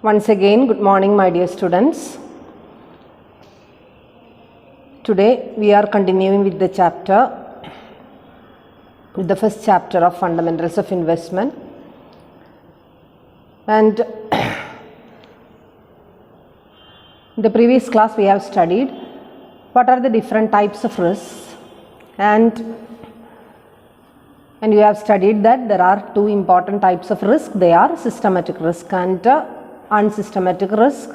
Once again, good morning, my dear students. Today we are continuing with the first chapter of Fundamentals of Investment. And in the previous class we have studied what are the different types of risks, and we have studied that there are two important types of risk. They are systematic risk and unsystematic risk.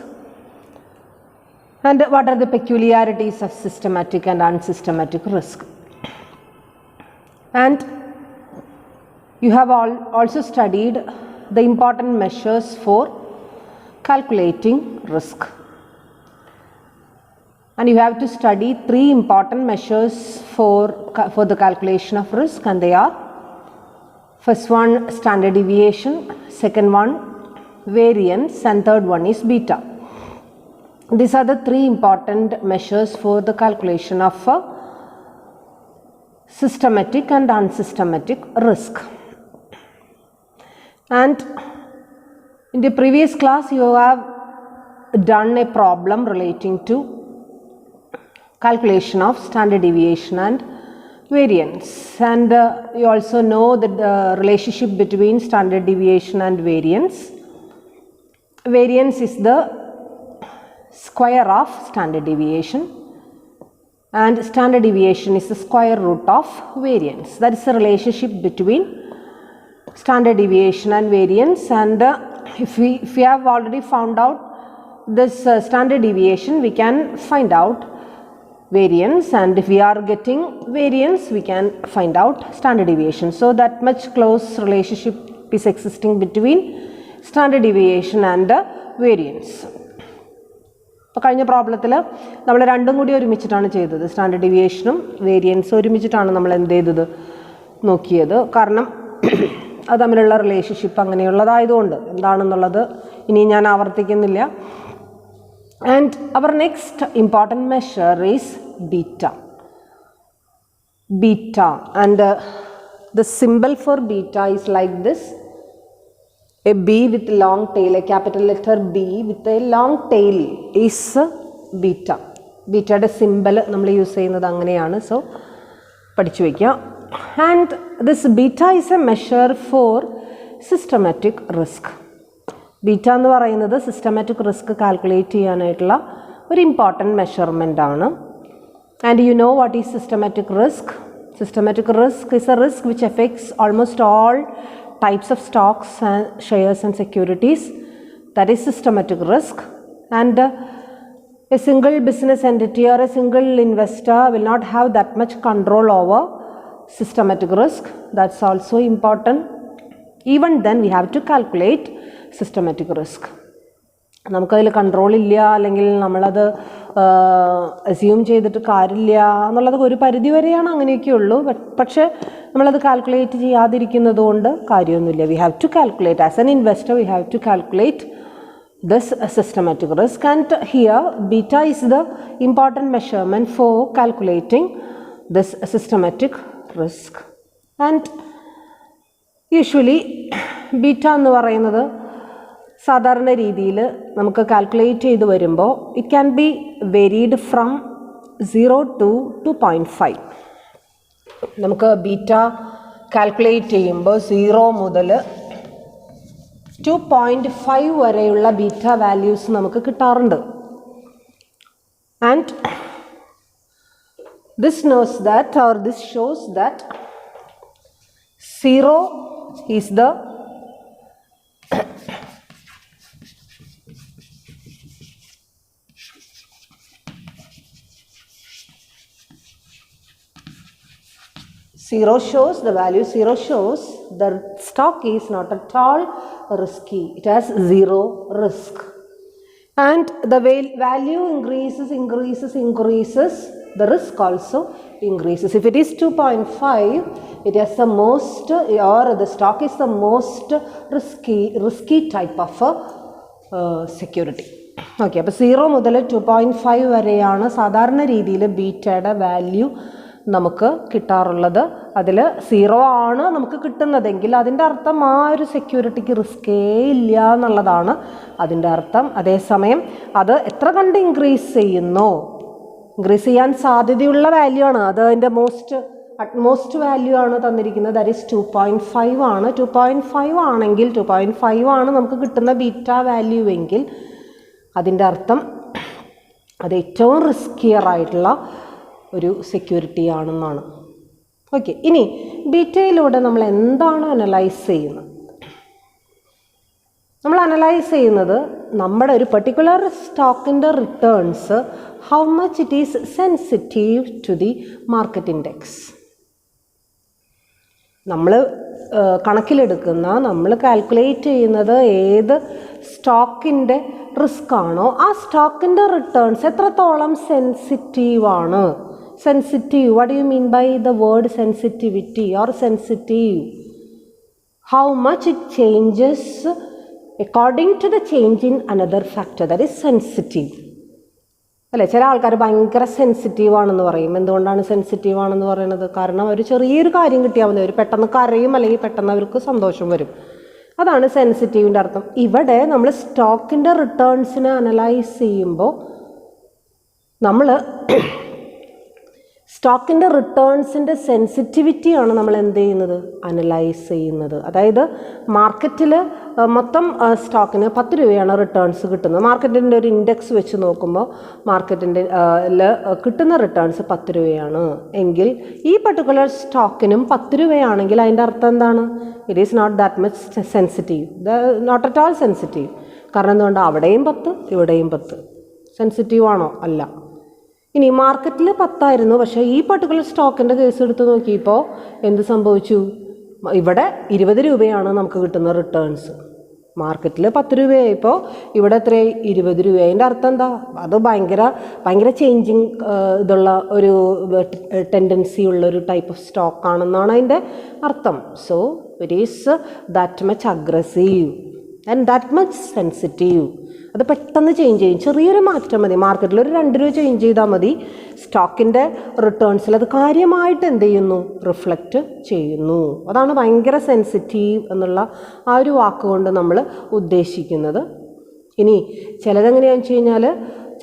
And what are the peculiarities of systematic and unsystematic risk? And you have also studied the important measures for calculating risk. And you have to study three important measures for the calculation of risk, and they are: first one, standard deviation; second one, variance; and third one is beta. These are the three important measures for the calculation of systematic and unsystematic risk. And in the previous class you have done a problem relating to calculation of standard deviation and variance, and you also know that the relationship between standard deviation and variance. Variance is the square of standard deviation, and standard deviation is the square root of variance. That is the relationship between standard deviation and variance. And if we have already found out this standard deviation, we can find out variance, and if we are getting variance, we can find out standard deviation. So that much close relationship is existing between standard deviation and variance. അപ്പോൾ കഴിഞ്ഞ പ്രോബ്ലത്തിൽ നമ്മൾ രണ്ടും കൂടി ഒരുമിച്ചിട്ടാണ് ചെയ്തത്. Standard ഡീവിയേഷനും വേരിയൻസും ഒരുമിച്ചിട്ടാണ് നമ്മൾ എന്ത് ചെയ്തത്, നോക്കിയത്. കാരണം അത് തമ്മിലുള്ള റിലേഷൻഷിപ്പ് അങ്ങനെയുള്ളതായതുകൊണ്ട് എന്താണെന്നുള്ളത് ഇനി ഞാൻ ആവർത്തിക്കുന്നില്ല. And our next important measure is beta. And the symbol for beta is like this: a B with long tail, a capital letter B with a long tail is beta. ബീറ്റയുടെ symbol നമ്മൾ use ചെയ്യുന്നത് അങ്ങനെയാണ്. So പഠിച്ചു വയ്ക്കാം. And this beta is a measure for systematic risk. Beta എന്ന് പറയുന്നത് systematic risk calculate ചെയ്യാനായിട്ടുള്ള ഒരു ഇമ്പോർട്ടൻറ്റ് മെഷർമെൻ്റ് ആണ്. And you know what is systematic risk. Systematic risk is A risk which effects almost all types of stocks and shares and securities. That is systematic risk. And a single business entity or a single investor will not have that much control over systematic risk. That's also important. Even then we have to calculate systematic risk. നമുക്കതിൽ control ഇല്ല, അല്ലെങ്കിൽ നമ്മളത് assume ചെയ്തിട്ട് കാര്യമില്ല എന്നുള്ളത് ഒരു പരിധി വരെയാണ്, അങ്ങനെയൊക്കെ ഉള്ളൂ. പക്ഷേ നമ്മളത് കാൽക്കുലേറ്റ് ചെയ്യാതിരിക്കുന്നത് കൊണ്ട് കാര്യമൊന്നുമില്ല. We have to calculate as an investor. We have to calculate this systematic risk, and here beta is the important measurement for calculating this systematic risk. And usually beta എന്ന് പറയുന്നത് സാധാരണ രീതിയിൽ നമുക്ക് കാൽക്കുലേറ്റ് ചെയ്ത് വരുമ്പോൾ it can be varied from 0 to 2.5. നമുക്ക് beta calculate ചെയ്യുമ്പോൾ 0 മുതൽ 2.5 വരെയുള്ള ബീറ്റ വാല്യൂസ് നമുക്ക് കിട്ടാറുണ്ട്. And this shows that 0 is the the value 0 shows the stock is not at all risky. It has 0 risk. And the value increases, the risk also increases. If it is 2.5, it has the most, or the stock is the most risky type of security. Okay, അപ്പോൾ 0 മുതൽ 2.5 വരെയാണ് സാധാരണ രീതിയിൽ ബീറ്റയുടെ value നമുക്ക് കിട്ടാറുള്ളത്. അതിൽ 0 ആണ് നമുക്ക് കിട്ടുന്നതെങ്കിൽ അതിൻ്റെ അർത്ഥം ആ ഒരു സെക്യൂരിറ്റിക്ക് റിസ്കേ ഇല്ല എന്നുള്ളതാണ് അതിൻ്റെ അർത്ഥം. അതേസമയം അത് എത്ര കണ്ട് ഇൻക്രീസ് ചെയ്യുന്നോ, ഇൻക്രീസ് ചെയ്യാൻ സാധ്യതയുള്ള വാല്യൂ ആണ്, അത് അതിൻ്റെ അറ്റ്മോസ്റ്റ് വാല്യൂ ആണ് തന്നിരിക്കുന്നത്. ദാറ്റ് ഈസ് 2.5 ആണ്. 2.5 ആണെങ്കിൽ 2.5 ആണ് നമുക്ക് കിട്ടുന്ന ബീറ്റ വാല്യൂ എങ്കിൽ അതിൻ്റെ അർത്ഥം അത് ഏറ്റവും റിസ്കിയർ ആയിട്ടുള്ള ഒരു സെക്യൂരിറ്റി ആണെന്നാണ്. ഓക്കെ, ഇനി ബീറ്റയിലൂടെ നമ്മൾ എന്താണ് അനലൈസ് ചെയ്യുന്നത്? നമ്മൾ അനലൈസ് ചെയ്യുന്നത് നമ്മുടെ ഒരു പെർട്ടിക്കുലർ സ്റ്റോക്കിൻ്റെ returns how much it is sensitive to the market index. നമ്മൾ കണക്കിലെടുക്കുന്ന, നമ്മൾ കാൽക്കുലേറ്റ് ചെയ്യുന്നത് ഏത് സ്റ്റോക്കിൻ്റെ റിസ്ക് ആണോ ആ സ്റ്റോക്കിൻ്റെ റിട്ടേൺസ് എത്രത്തോളം സെൻസിറ്റീവാണ്. Sensitive, what do you mean by the word sensitivity or sensitive? How much it changes according to the change in another factor, that is sensitive. അല്ലേ, ചില ആൾക്കാർ ഭയങ്കര സെൻസിറ്റീവ് ആണെന്ന് പറയും. എന്തുകൊണ്ടാണ് സെൻസിറ്റീവ് ആണെന്ന് പറയുന്നത്? കാരണം ഒരു ചെറിയൊരു കാര്യം കിട്ടിയാൽ മതി, അവർ പെട്ടെന്ന് കരയും, അല്ലെങ്കിൽ പെട്ടെന്ന് അവർക്ക് സന്തോഷം വരും. അതാണ് സെൻസിറ്റീവിൻ്റെ അർത്ഥം. ഇവിടെ നമ്മൾ സ്റ്റോക്കിൻ്റെ റിട്ടേൺസിനെ അനലൈസ് ചെയ്യുമ്പോൾ നമ്മൾ സ്റ്റോക്കിൻ്റെ റിട്ടേൺസിൻ്റെ സെൻസിറ്റിവിറ്റിയാണ് നമ്മൾ എന്ത് ചെയ്യുന്നത്, അനലൈസ് ചെയ്യുന്നത്. അതായത് മാർക്കറ്റിൽ മൊത്തം സ്റ്റോക്കിന് 10 രൂപയാണ് റിട്ടേൺസ് കിട്ടുന്നത്. മാർക്കറ്റിൻ്റെ ഒരു ഇൻഡെക്സ് വെച്ച് നോക്കുമ്പോൾ മാർക്കറ്റിൻ്റെ കിട്ടുന്ന റിട്ടേൺസ് 10 രൂപയാണ് എങ്കിൽ ഈ പർട്ടിക്കുലർ സ്റ്റോക്കിനും 10 രൂപയാണെങ്കിൽ അതിൻ്റെ അർത്ഥം എന്താണ്? It is not that much sensitive, not at all sensitive. കാരണം എന്തുകൊണ്ട്? അവിടെയും 10 ഇവിടെയും 10. സെൻസിറ്റീവ് ആണോ? അല്ല. ഇനി മാർക്കറ്റിൽ 10 ആയിരുന്നു, പക്ഷേ ഈ പർട്ടിക്കുലർ സ്റ്റോക്കിൻ്റെ കേസ് എടുത്ത് നോക്കിയപ്പോൾ എന്ത് സംഭവിച്ചു? ഇവിടെ 20 രൂപയാണ് നമുക്ക് കിട്ടുന്ന റിട്ടേൺസ്. മാർക്കറ്റിൽ 10 രൂപയായപ്പോൾ ഇവിടെ എത്രയായി? 20 രൂപ. അതിൻ്റെ അർത്ഥം എന്താ? അത് ഭയങ്കര ചേഞ്ചിങ് ഇതുള്ള ഒരു ടെൻഡൻസി ഉള്ള ഒരു ടൈപ്പ് ഓഫ് സ്റ്റോക്ക് ആണെന്നാണ് അതിൻ്റെ അർത്ഥം. So it is that much aggressive and that much sensitive. അത് പെട്ടെന്ന് ചേഞ്ച് ചെയ്യും. ചെറിയൊരു മാറ്റം മതി, മാർക്കറ്റിൽ ഒരു 2 രൂപ ചേഞ്ച് ചെയ്താൽ മതി, സ്റ്റോക്കിൻ്റെ റിട്ടേൺസിൽ അത് കാര്യമായിട്ട് എന്ത് ചെയ്യുന്നു? റിഫ്ലക്റ്റ് ചെയ്യുന്നു. അതാണ് ഭയങ്കര സെൻസിറ്റീവ് എന്നുള്ള ആ ഒരു വാക്കുകൊണ്ട് നമ്മൾ ഉദ്ദേശിക്കുന്നത്. ഇനി ചിലതെങ്ങനെയാണെന്ന് വെച്ച് കഴിഞ്ഞാൽ,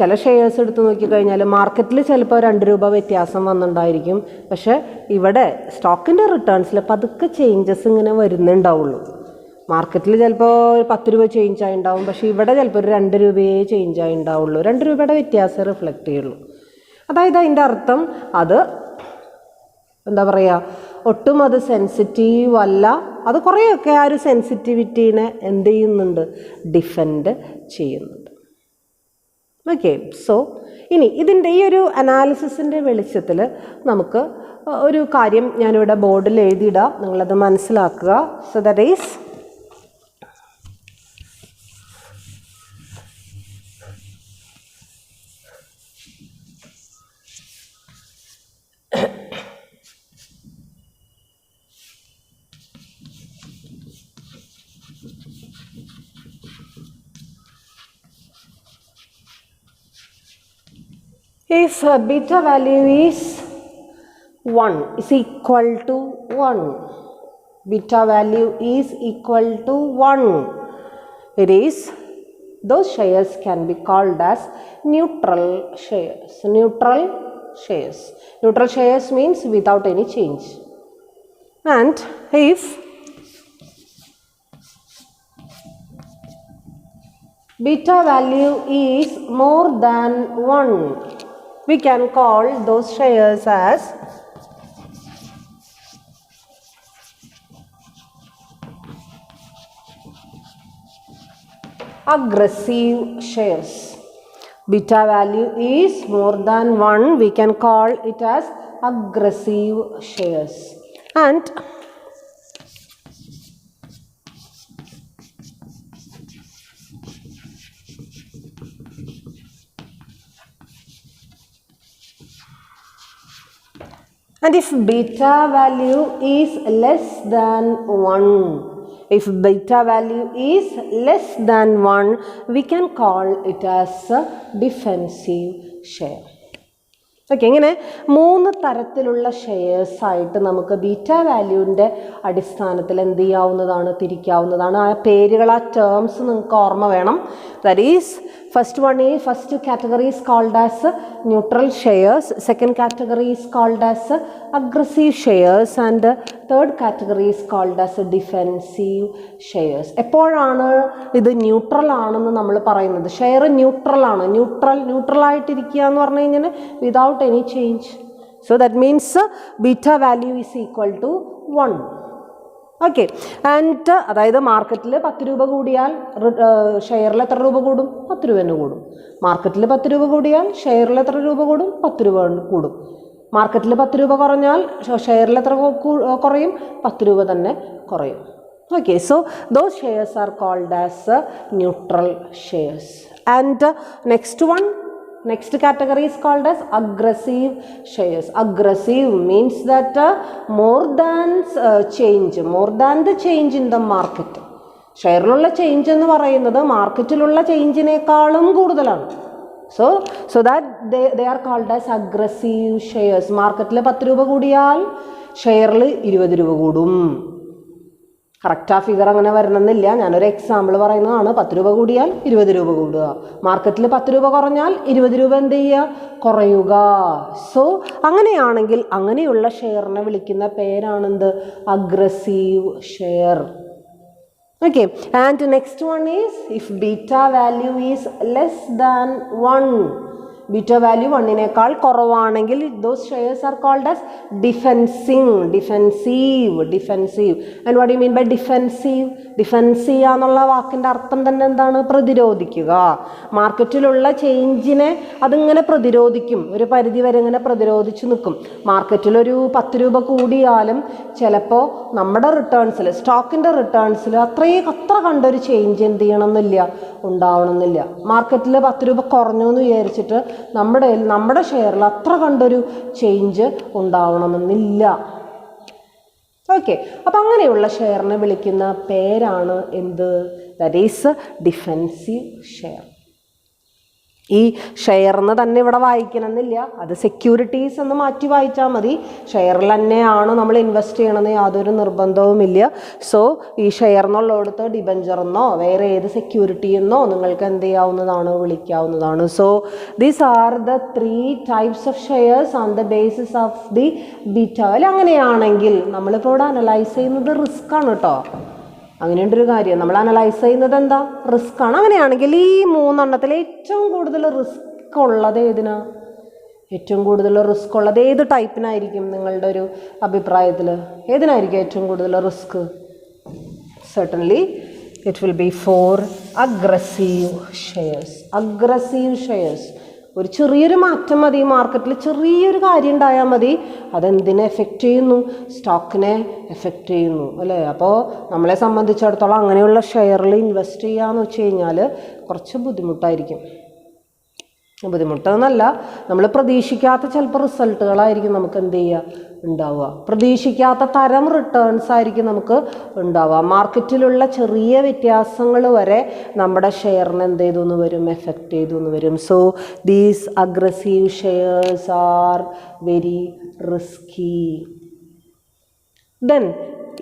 ചില ഷെയർസ് എടുത്ത് നോക്കിക്കഴിഞ്ഞാൽ മാർക്കറ്റിൽ ചിലപ്പോൾ 2 രൂപ വ്യത്യാസം വന്നിട്ടുണ്ടായിരിക്കും, പക്ഷേ ഇവിടെ സ്റ്റോക്കിൻ്റെ റിട്ടേൺസിൽ പതുക്കെ ചേഞ്ചസ് ഇങ്ങനെ വരുന്നുണ്ടാവുള്ളൂ. മാർക്കറ്റിൽ ചിലപ്പോൾ 10 രൂപ ചേഞ്ച് ആയിട്ടുണ്ടാവും, പക്ഷേ ഇവിടെ ചിലപ്പോൾ ഒരു 2 രൂപയെ ചേഞ്ച് ആയിട്ടുണ്ടാവുള്ളൂ. 2 രൂപയുടെ വ്യത്യാസം റിഫ്ലക്റ്റ് ചെയ്യുള്ളൂ. അതായത് അതിൻ്റെ അർത്ഥം അത് എന്താ പറയുക, ഒട്ടും അത് സെൻസിറ്റീവ് അല്ല, അത് കുറേയൊക്കെ ആ ഒരു സെൻസിറ്റിവിറ്റീനെ എന്ത് ചെയ്യുന്നുണ്ട്? ഡിഫെൻഡ് ചെയ്യുന്നുണ്ട്. ഓക്കെ, സോ ഇനി ഇതിൻ്റെ ഈ ഒരു അനാലിസിസിൻ്റെ വെളിച്ചത്തിൽ നമുക്ക് ഒരു കാര്യം ഞാനിവിടെ ബോർഡിൽ എഴുതിയിടാം, നിങ്ങളത് മനസ്സിലാക്കുക. So that is if beta value is 1 is equal to 1, beta value is equal to 1, it is those shares can be called as neutral shares. Neutral shares means without any change. And if beta value is more than 1, we can call those shares as aggressive shares. Beta value is more than 1, we can call it as aggressive shares. And if beta value is less than 1, if beta value is less than 1, we can call it as a defensive share. Okay, ഇങ്ങനെ 3 തരത്തിലുള്ള ഷെയർസായിട്ട് നമുക്ക് beta വാല്യൂവിൻ്റെ അടിസ്ഥാനത്തിൽ എന്ത് ചെയ്യാവുന്നതാണ്, തിരിക്കാവുന്നതാണ്. ആ പേരുകൾ, ആ terms നിങ്ങൾക്ക് ഓർമ്മ വേണം. That is first category is called as neutral shares, second category is called as aggressive shares and third category is called as defensive shares. എപ്പോഴാണ് ഇത് ന്യൂട്രൽ ആണെന്ന് നമ്മൾ പറയുന്നത്? ഷെയർ ന്യൂട്രൽ ആണ്. ന്യൂട്രൽ ആയിട്ടിരിക്കുക എന്ന് പറഞ്ഞു കഴിഞ്ഞാൽ without any change. So that means beta value is equal to 1. Okay, and അതായത് മാർക്കറ്റിൽ 10 രൂപ കൂടിയാൽ ഷെയറിൽ എത്ര രൂപ കൂടും? 10 രൂപ തന്നെ കൂടും. മാർക്കറ്റിൽ 10 രൂപ കൂടിയാൽ ഷെയറിൽ എത്ര രൂപ കൂടും? 10 രൂപ കൂടും. മാർക്കറ്റിൽ 10 രൂപ കുറഞ്ഞാൽ ഷെയറിൽ എത്ര കുറയും? 10 രൂപ തന്നെ കുറയും. Okay, so those shares are called as neutral shares. And next category is called as aggressive shares. Aggressive means that more than the change in the market. ഷെയറിലുള്ള ചേഞ്ച് എന്ന് പറയുന്നത് മാർക്കറ്റിലുള്ള ചേഞ്ചിനേക്കാളും കൂടുതലാണ്. So that they are called as aggressive shares. മാർക്കറ്റിൽ 10 രൂപ കൂടിയാൽ ഷെയറിൽ 20 രൂപ കൂടും. Correct ആ ഫിഗർ അങ്ങനെ വരണമെന്നില്ല, ഞാനൊരു എക്സാമ്പിൾ പറയുന്നതാണ്. 10 രൂപ കൂടിയാൽ 20 രൂപ കൂടുക. മാർക്കറ്റിൽ 10 രൂപ കുറഞ്ഞാൽ 20 രൂപ എന്ത് ചെയ്യുക? കുറയുക. സോ അങ്ങനെയാണെങ്കിൽ അങ്ങനെയുള്ള ഷെയറിനെ വിളിക്കുന്ന പേരാണെന്ത്? Aggressive share. Okay, and next one is if beta value is less than 1. Beta value 1നേക്കാൾ കുറവാണെങ്കിൽ those shares are called as defensive. And what you mean by defensive? Defensive എന്നുള്ള വാക്കിൻ്റെ അർത്ഥം തന്നെ എന്താണ്? പ്രതിരോധിക്കുക. മാർക്കറ്റിലുള്ള ചേഞ്ചിനെ അതിങ്ങനെ പ്രതിരോധിക്കും, ഒരു പരിധി വരെ ഇങ്ങനെ പ്രതിരോധിച്ച് നിൽക്കും. മാർക്കറ്റിലൊരു 10 രൂപ കൂടിയാലും ചിലപ്പോൾ നമ്മുടെ റിട്ടേൺസിൽ, സ്റ്റോക്കിൻ്റെ റിട്ടേൺസിൽ അത്ര കണ്ടൊരു ചേഞ്ച് എന്ത് ചെയ്യണമെന്നില്ല, ഉണ്ടാവണമെന്നില്ല. മാർക്കറ്റിൽ 10 രൂപ കുറഞ്ഞു എന്ന് വിചാരിച്ചിട്ട് നമ്മുടെ ഷെയറിൽ അത്ര കണ്ടൊരു ചേഞ്ച് ഉണ്ടാവണമെന്നില്ല. ഓക്കെ, അപ്പം അങ്ങനെയുള്ള ഷെയറിനെ വിളിക്കുന്ന പേരാണ് എന്ത്? That is defensive share. ഈ ഷെയറിന് തന്നെ ഇവിടെ വായിക്കണമെന്നില്ല, അത് സെക്യൂരിറ്റീസ് എന്ന് മാറ്റി വായിച്ചാൽ മതി. ഷെയറിൽ തന്നെയാണ് നമ്മൾ ഇൻവെസ്റ്റ് ചെയ്യണമെന്ന് യാതൊരു നിർബന്ധവുമില്ല. സോ ഈ ഷെയർ എന്നുള്ളിടത്ത് ഡിബഞ്ചറെന്നോ വേറെ ഏത് സെക്യൂരിറ്റി എന്നോ നിങ്ങൾക്ക് എന്ത് ചെയ്യാവുന്നതാണ്, വിളിക്കാവുന്നതാണ്. So these are the 3 types of shares on the basis of the beta. അങ്ങനെയാണെങ്കിൽ നമ്മളിപ്പോൾ ഇവിടെ അനലൈസ് ചെയ്യുന്നത് റിസ്ക് ആണ് കേട്ടോ. അങ്ങനെയുണ്ടൊരു കാര്യം, നമ്മൾ അനലൈസ് ചെയ്യുന്നത് എന്താ? റിസ്ക് ആണ്. അങ്ങനെയാണെങ്കിൽ ഈ 3 എണ്ണത്തിൽ ഏറ്റവും കൂടുതൽ റിസ്ക് ഉള്ളത് ഏതിനാ? ഏറ്റവും കൂടുതൽ റിസ്ക് ഉള്ളത് ഏത് ടൈപ്പിനായിരിക്കും നിങ്ങളുടെ ഒരു അഭിപ്രായത്തിൽ? ഏതിനായിരിക്കും ഏറ്റവും കൂടുതൽ risk? certainly it will be for aggressive shares. ഒരു ചെറിയൊരു മാറ്റം മതി, മാർക്കറ്റിൽ ചെറിയൊരു കാര്യം ഉണ്ടായാൽ മതി, അതെന്തിനെ എഫക്റ്റ് ചെയ്യുന്നു? സ്റ്റോക്കിനെ എഫക്റ്റ് ചെയ്യുന്നു അല്ലേ? അപ്പോൾ നമ്മളെ സംബന്ധിച്ചിടത്തോളം അങ്ങനെയുള്ള ഷെയറിൽ ഇൻവെസ്റ്റ് ചെയ്യാന്ന് വെച്ച് കഴിഞ്ഞാൽ കുറച്ച് ബുദ്ധിമുട്ടായിരിക്കും. ബുദ്ധിമുട്ടെന്നല്ല, നമ്മൾ പ്രതീക്ഷിക്കാത്ത ചിലപ്പോൾ റിസൾട്ടുകളായിരിക്കും നമുക്ക് എന്ത് ചെയ്യുക ഉണ്ടാവുക. പ്രതീക്ഷിക്കാത്ത തരം റിട്ടേൺസ് ആയിരിക്കും നമുക്ക് ഉണ്ടാവുക. മാർക്കറ്റിലുള്ള ചെറിയ വ്യത്യാസങ്ങൾ വരെ നമ്മുടെ ഷെയറിന് എന്ത് ചെയ്തു എന്ന് വരും, എഫക്റ്റ് ചെയ്തു എന്ന് വരും. So these aggressive shares are very risky. Then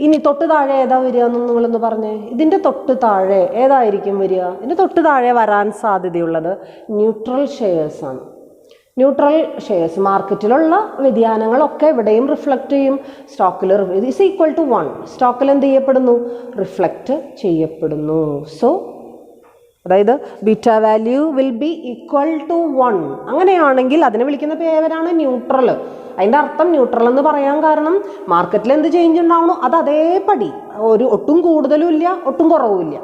ഇനി തൊട്ട് താഴെ ഏതാ വരിക എന്ന് നിങ്ങളൊന്ന് പറഞ്ഞേ. ഇതിൻ്റെ തൊട്ട് താഴെ ഏതായിരിക്കും വരിക? ഇതിൻ്റെ തൊട്ട് താഴെ വരാൻ സാധ്യതയുള്ളത് ന്യൂട്രൽ ഷെയർസാണ്. ന്യൂട്രൽ ഷെയർസ് മാർക്കറ്റിലുള്ള വ്യതിയാനങ്ങളൊക്കെ ഇവിടെയും റിഫ്ലക്റ്റ് ചെയ്യും. സ്റ്റോക്കിൽ ഈസ് ഈക്വൽ ടു 1. സ്റ്റോക്കിൽ എന്ത് ചെയ്യപ്പെടുന്നു? റിഫ്ലക്റ്റ് ചെയ്യപ്പെടുന്നു. സോ അതായത് beta value will be equal to 1. അങ്ങനെയാണെങ്കിൽ അതിനെ വിളിക്കുന്ന പേരാണ് ന്യൂട്രൽ. അതിൻ്റെ അർത്ഥം ന്യൂട്രൽ എന്ന് പറയാൻ കാരണം മാർക്കറ്റിൽ എന്ത് ചേഞ്ച് ഉണ്ടാവണോ അത് അതേപടി, ഒട്ടും കൂടുതലും ഇല്ല ഒട്ടും കുറവുമില്ല,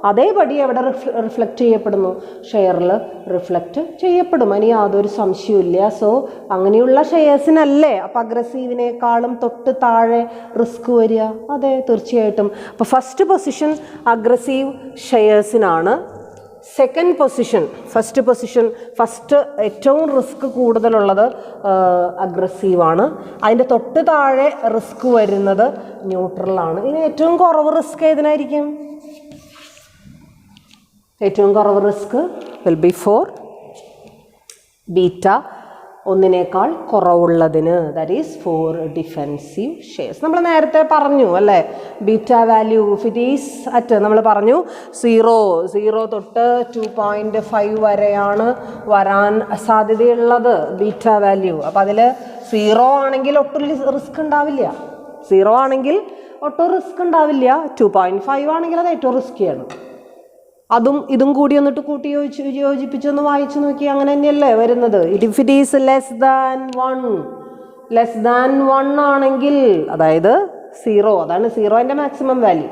അതേപടി എവിടെ റിഫ്ലക്റ്റ് ചെയ്യപ്പെടുന്നു? ഷെയറിൽ റിഫ്ലക്റ്റ് ചെയ്യപ്പെടും. അതിന് യാതൊരു സംശയമില്ല. സോ അങ്ങനെയുള്ള ഷെയർസിനല്ലേ അപ്പോൾ അഗ്രസീവിനേക്കാളും തൊട്ട് താഴെ റിസ്ക് വരിക? അതെ, തീർച്ചയായിട്ടും. അപ്പോൾ ഫസ്റ്റ് അഗ്രസീവ് ഷെയർസിനാണ്. ഫസ്റ്റ് ഏറ്റവും റിസ്ക് കൂടുതലുള്ളത് അഗ്രസീവാണ്. അതിൻ്റെ തൊട്ട് താഴെ റിസ്ക് വരുന്നത് ന്യൂട്രലാണ്. ഇനി ഏറ്റവും കുറവ് റിസ്ക് ഏതിനായിരിക്കും? ഏറ്റവും കുറവ് risk will be for beta ഒന്നിനേക്കാൾ കുറവുള്ളതിന്, that is for defensive shares. നമ്മൾ നേരത്തെ പറഞ്ഞു അല്ലേ, beta value if it is at, നമ്മൾ പറഞ്ഞു 0 തൊട്ട് 2.5 വരെയാണ് വരാൻ സാധ്യതയുള്ളത് ബീറ്റ വാല്യൂ. അപ്പോൾ അതിൽ 0 ആണെങ്കിൽ ഒട്ടും റിസ്ക് ഉണ്ടാവില്ല, 0 ആണെങ്കിൽ ഒട്ടും റിസ്ക് ഉണ്ടാവില്ല. 2.5 ആണെങ്കിൽ അത് ഏറ്റവും റിസ്ക്കിയാണ്. അതും ഇതും കൂടി ഒന്നിട്ട് കൂട്ടി യോജിപ്പിച്ചൊന്ന് വായിച്ചു നോക്കി, അങ്ങനെ തന്നെയല്ലേ വരുന്നത്. If it is less than 1 ആണെങ്കിൽ, അതായത് 0, അതാണ് 0ൻ്റെ മാക്സിമം വാല്യൂ.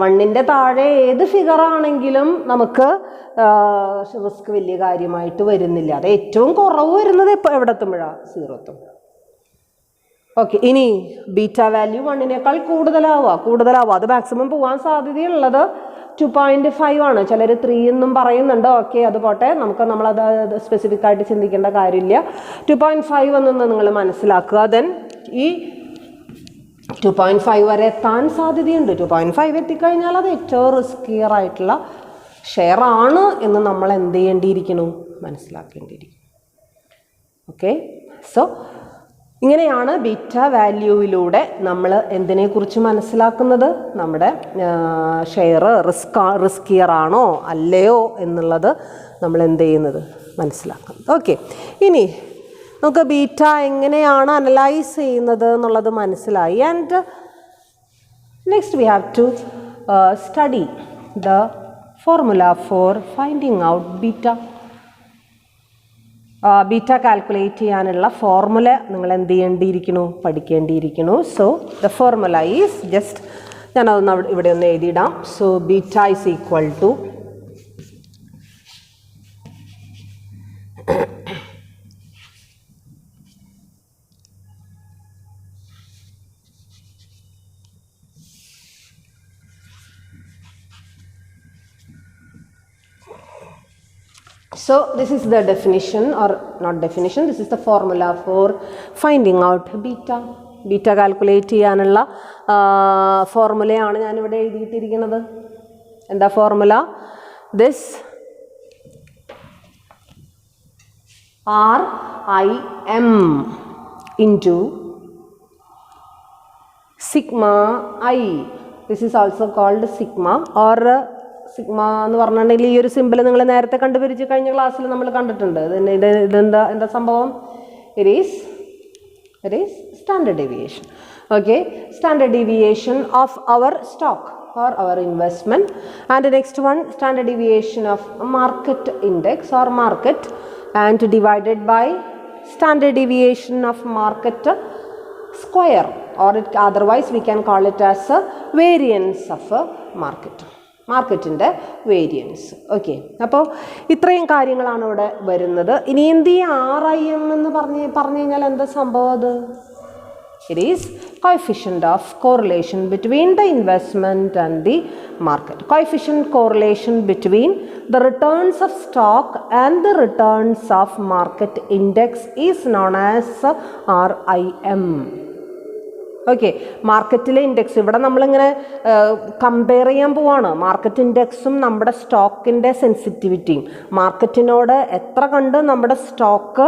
1ൻ്റെ താഴെ ഏത് ഫിഗർ ആണെങ്കിലും നമുക്ക് റിസ്ക് വലിയ കാര്യമായിട്ട് വരുന്നില്ല. അത് ഏറ്റവും കുറവ് വരുന്നത് എവിടെ എത്തുമ്പോഴാണ്? 0 എത്തുമ്പോഴാണ്. ഓക്കെ, ഇനി ബീറ്റ വാല്യൂ 1നേക്കാൾ കൂടുതലാവുക, അത് മാക്സിമം പോകാൻ സാധ്യതയുള്ളത് 2.5 ആണ്. ചിലർ 3 എന്നും പറയുന്നുണ്ട്. ഓക്കെ, അത് പോട്ടെ, നമ്മളത് സ്പെസിഫിക് ആയിട്ട് ചിന്തിക്കേണ്ട കാര്യമില്ല. 2.5 എന്നൊന്ന് നിങ്ങൾ മനസ്സിലാക്കുക. ദെൻ ഈ 2.5 വരെ എത്താൻ സാധ്യതയുണ്ട്. 2.5 എത്തിക്കഴിഞ്ഞാൽ അത് ഏറ്റവും റിസ്കിയർ ആയിട്ടുള്ള ഷെയർ ആണ് എന്ന് നമ്മൾ എന്ത് ചെയ്യേണ്ടിയിരിക്കുന്നു? മനസ്സിലാക്കേണ്ടിയിരിക്കും. ഓക്കെ, സോ ഇങ്ങനെയാണ് ബീറ്റ വാല്യൂവിലൂടെ നമ്മൾ എന്തിനെക്കുറിച്ച് മനസ്സിലാക്കുന്നത്? നമ്മുടെ ഷെയർ റിസ്കിയർ ആണോ അല്ലയോ എന്നുള്ളത് നമ്മൾ എന്ത് ചെയ്യുന്നത്? മനസ്സിലാക്കുന്നത്. ഓക്കെ, ഇനി നമുക്ക് ബീറ്റ എങ്ങനെയാണ് അനലൈസ് ചെയ്യുന്നത് എന്നുള്ളത് മനസ്സിലായി. And next we have to study the formula for finding out beta. Beta calculate ചെയ്യാനുള്ള ഫോർമുല നിങ്ങൾ എന്ത് ചെയ്യേണ്ടിയിരിക്കുന്നു? പഠിക്കേണ്ടിയിരിക്കുന്നു. So the formula is just, ഞാനതൊന്ന് ഇവിടെ ഒന്ന് എഴുതിയിടാം. So beta is equal to So this is the definition, or not definition, this is the formula for finding out beta. Beta calculate ചെയ്യാനുള്ള ഫോർമുലയാണ് ഞാനിവിടെ എഴുതിയിട്ടിരിക്കുന്നത്. എന്താ formula? This RIM into sigma I. This is also called sigma, or sigma എന്ന് പറഞ്ഞിട്ടുണ്ടെങ്കിൽ ഈ ഒരു simple നിങ്ങൾ നേരത്തെ കണ്ടുപിടിച്ച് കഴിഞ്ഞ ക്ലാസ്സിൽ നമ്മൾ കണ്ടിട്ടുണ്ട്. ഇതെന്താ സംഭവം? It is standard deviation. Okay, standard deviation of our stock or our investment. And the next one, standard deviation of market index or market, and divided by standard deviation of market square, or otherwise we can call it as a variance of a മാർക്കറ്റിൻ്റെ variance. Okay, അപ്പോൾ ഇത്രയും കാര്യങ്ങളാണ് ഇവിടെ വരുന്നത്. ഇനി എന്ത് ഈ RIM എന്ന് പറഞ്ഞു കഴിഞ്ഞാൽ എന്താ സംഭവം? അത് it is coefficient of correlation between the investment and the market. Coefficient correlation between the returns of stock and the returns of market index is known as RIM. Okay, മാർക്കറ്റിലെ ഇൻഡെക്സ് ഇവിടെ നമ്മളിങ്ങനെ compare ചെയ്യാൻ പോവാണ്. Market ഇൻഡെക്സും നമ്മുടെ സ്റ്റോക്കിൻ്റെ സെൻസിറ്റിവിറ്റിയും, മാർക്കറ്റിനോട് എത്ര കണ്ട് നമ്മുടെ സ്റ്റോക്ക്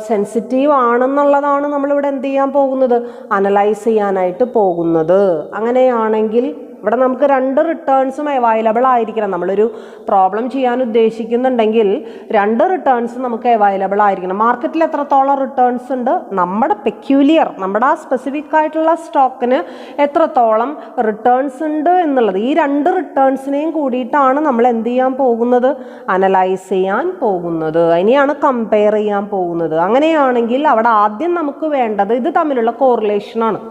സെൻസിറ്റീവ് ആണെന്നുള്ളതാണ് നമ്മളിവിടെ എന്ത് ചെയ്യാൻ പോകുന്നത്? അനലൈസ് ചെയ്യാനായിട്ട് പോകുന്നത്. അങ്ങനെയാണെങ്കിൽ ഇവിടെ നമുക്ക് 2 റിട്ടേൺസും അവൈലബിൾ ആയിരിക്കണം. നമ്മളൊരു പ്രോബ്ലം ചെയ്യാൻ ഉദ്ദേശിക്കുന്നുണ്ടെങ്കിൽ 2 റിട്ടേൺസ് നമുക്ക് അവൈലബിൾ ആയിരിക്കണം. മാർക്കറ്റിൽ എത്രത്തോളം റിട്ടേൺസ് ഉണ്ട്, നമ്മുടെ പെക്യൂലിയർ, നമ്മുടെ ആ സ്പെസിഫിക് ആയിട്ടുള്ള സ്റ്റോക്കിന് എത്രത്തോളം റിട്ടേൺസ് ഉണ്ട് എന്നുള്ളത്, ഈ 2 റിട്ടേൺസിനെയും കൂടിയിട്ടാണ് നമ്മൾ എന്ത് ചെയ്യാൻ പോകുന്നത്? അനലൈസ് ചെയ്യാൻ പോകുന്നത്. അതിനെയാണ് കമ്പയർ ചെയ്യാൻ പോകുന്നത്. അങ്ങനെയാണെങ്കിൽ അവിടെ ആദ്യം നമുക്ക് വേണ്ടത് ഇത് തമ്മിലുള്ള കോറിലേഷനാണ്.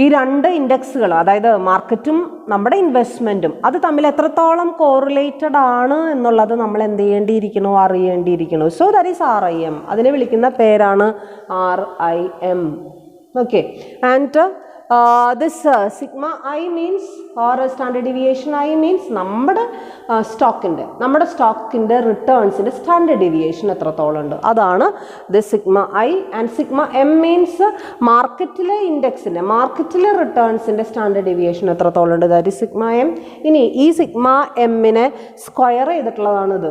ഈ 2 ഇൻഡെക്സുകൾ, അതായത് മാർക്കറ്റും നമ്മുടെ ഇൻവെസ്റ്റ്മെൻറ്റും, അത് തമ്മിൽ എത്രത്തോളം കോറിലേറ്റഡ് ആണ് എന്നുള്ളത് നമ്മൾ എന്ത് ചെയ്യേണ്ടിയിരിക്കുന്നു? അറിയേണ്ടിയിരിക്കുന്നു. So that is RIM. അതിനെ വിളിക്കുന്ന പേരാണ് RIM. Okay, and this sigma I means, or standard deviation I means, നമ്മുടെ സ്റ്റോക്കിൻ്റെ റിട്ടേൺസിൻ്റെ സ്റ്റാൻഡേർഡ് ഡീവിയേഷൻ എത്രത്തോളം ഉണ്ട്, അതാണ് this sigma I. And sigma M means മാർക്കറ്റിലെ ഇൻഡെക്സിൻ്റെ, മാർക്കറ്റിലെ റിട്ടേൺസിൻ്റെ സ്റ്റാൻഡേർഡ് ഡീവിയേഷൻ എത്രത്തോളം ഉണ്ട്, ദാറ്റ് ഈസ് sigma M. ഇനി ഈ sigma M നെ സ്ക്വയർ ചെയ്തിട്ടുള്ളതാണിത്.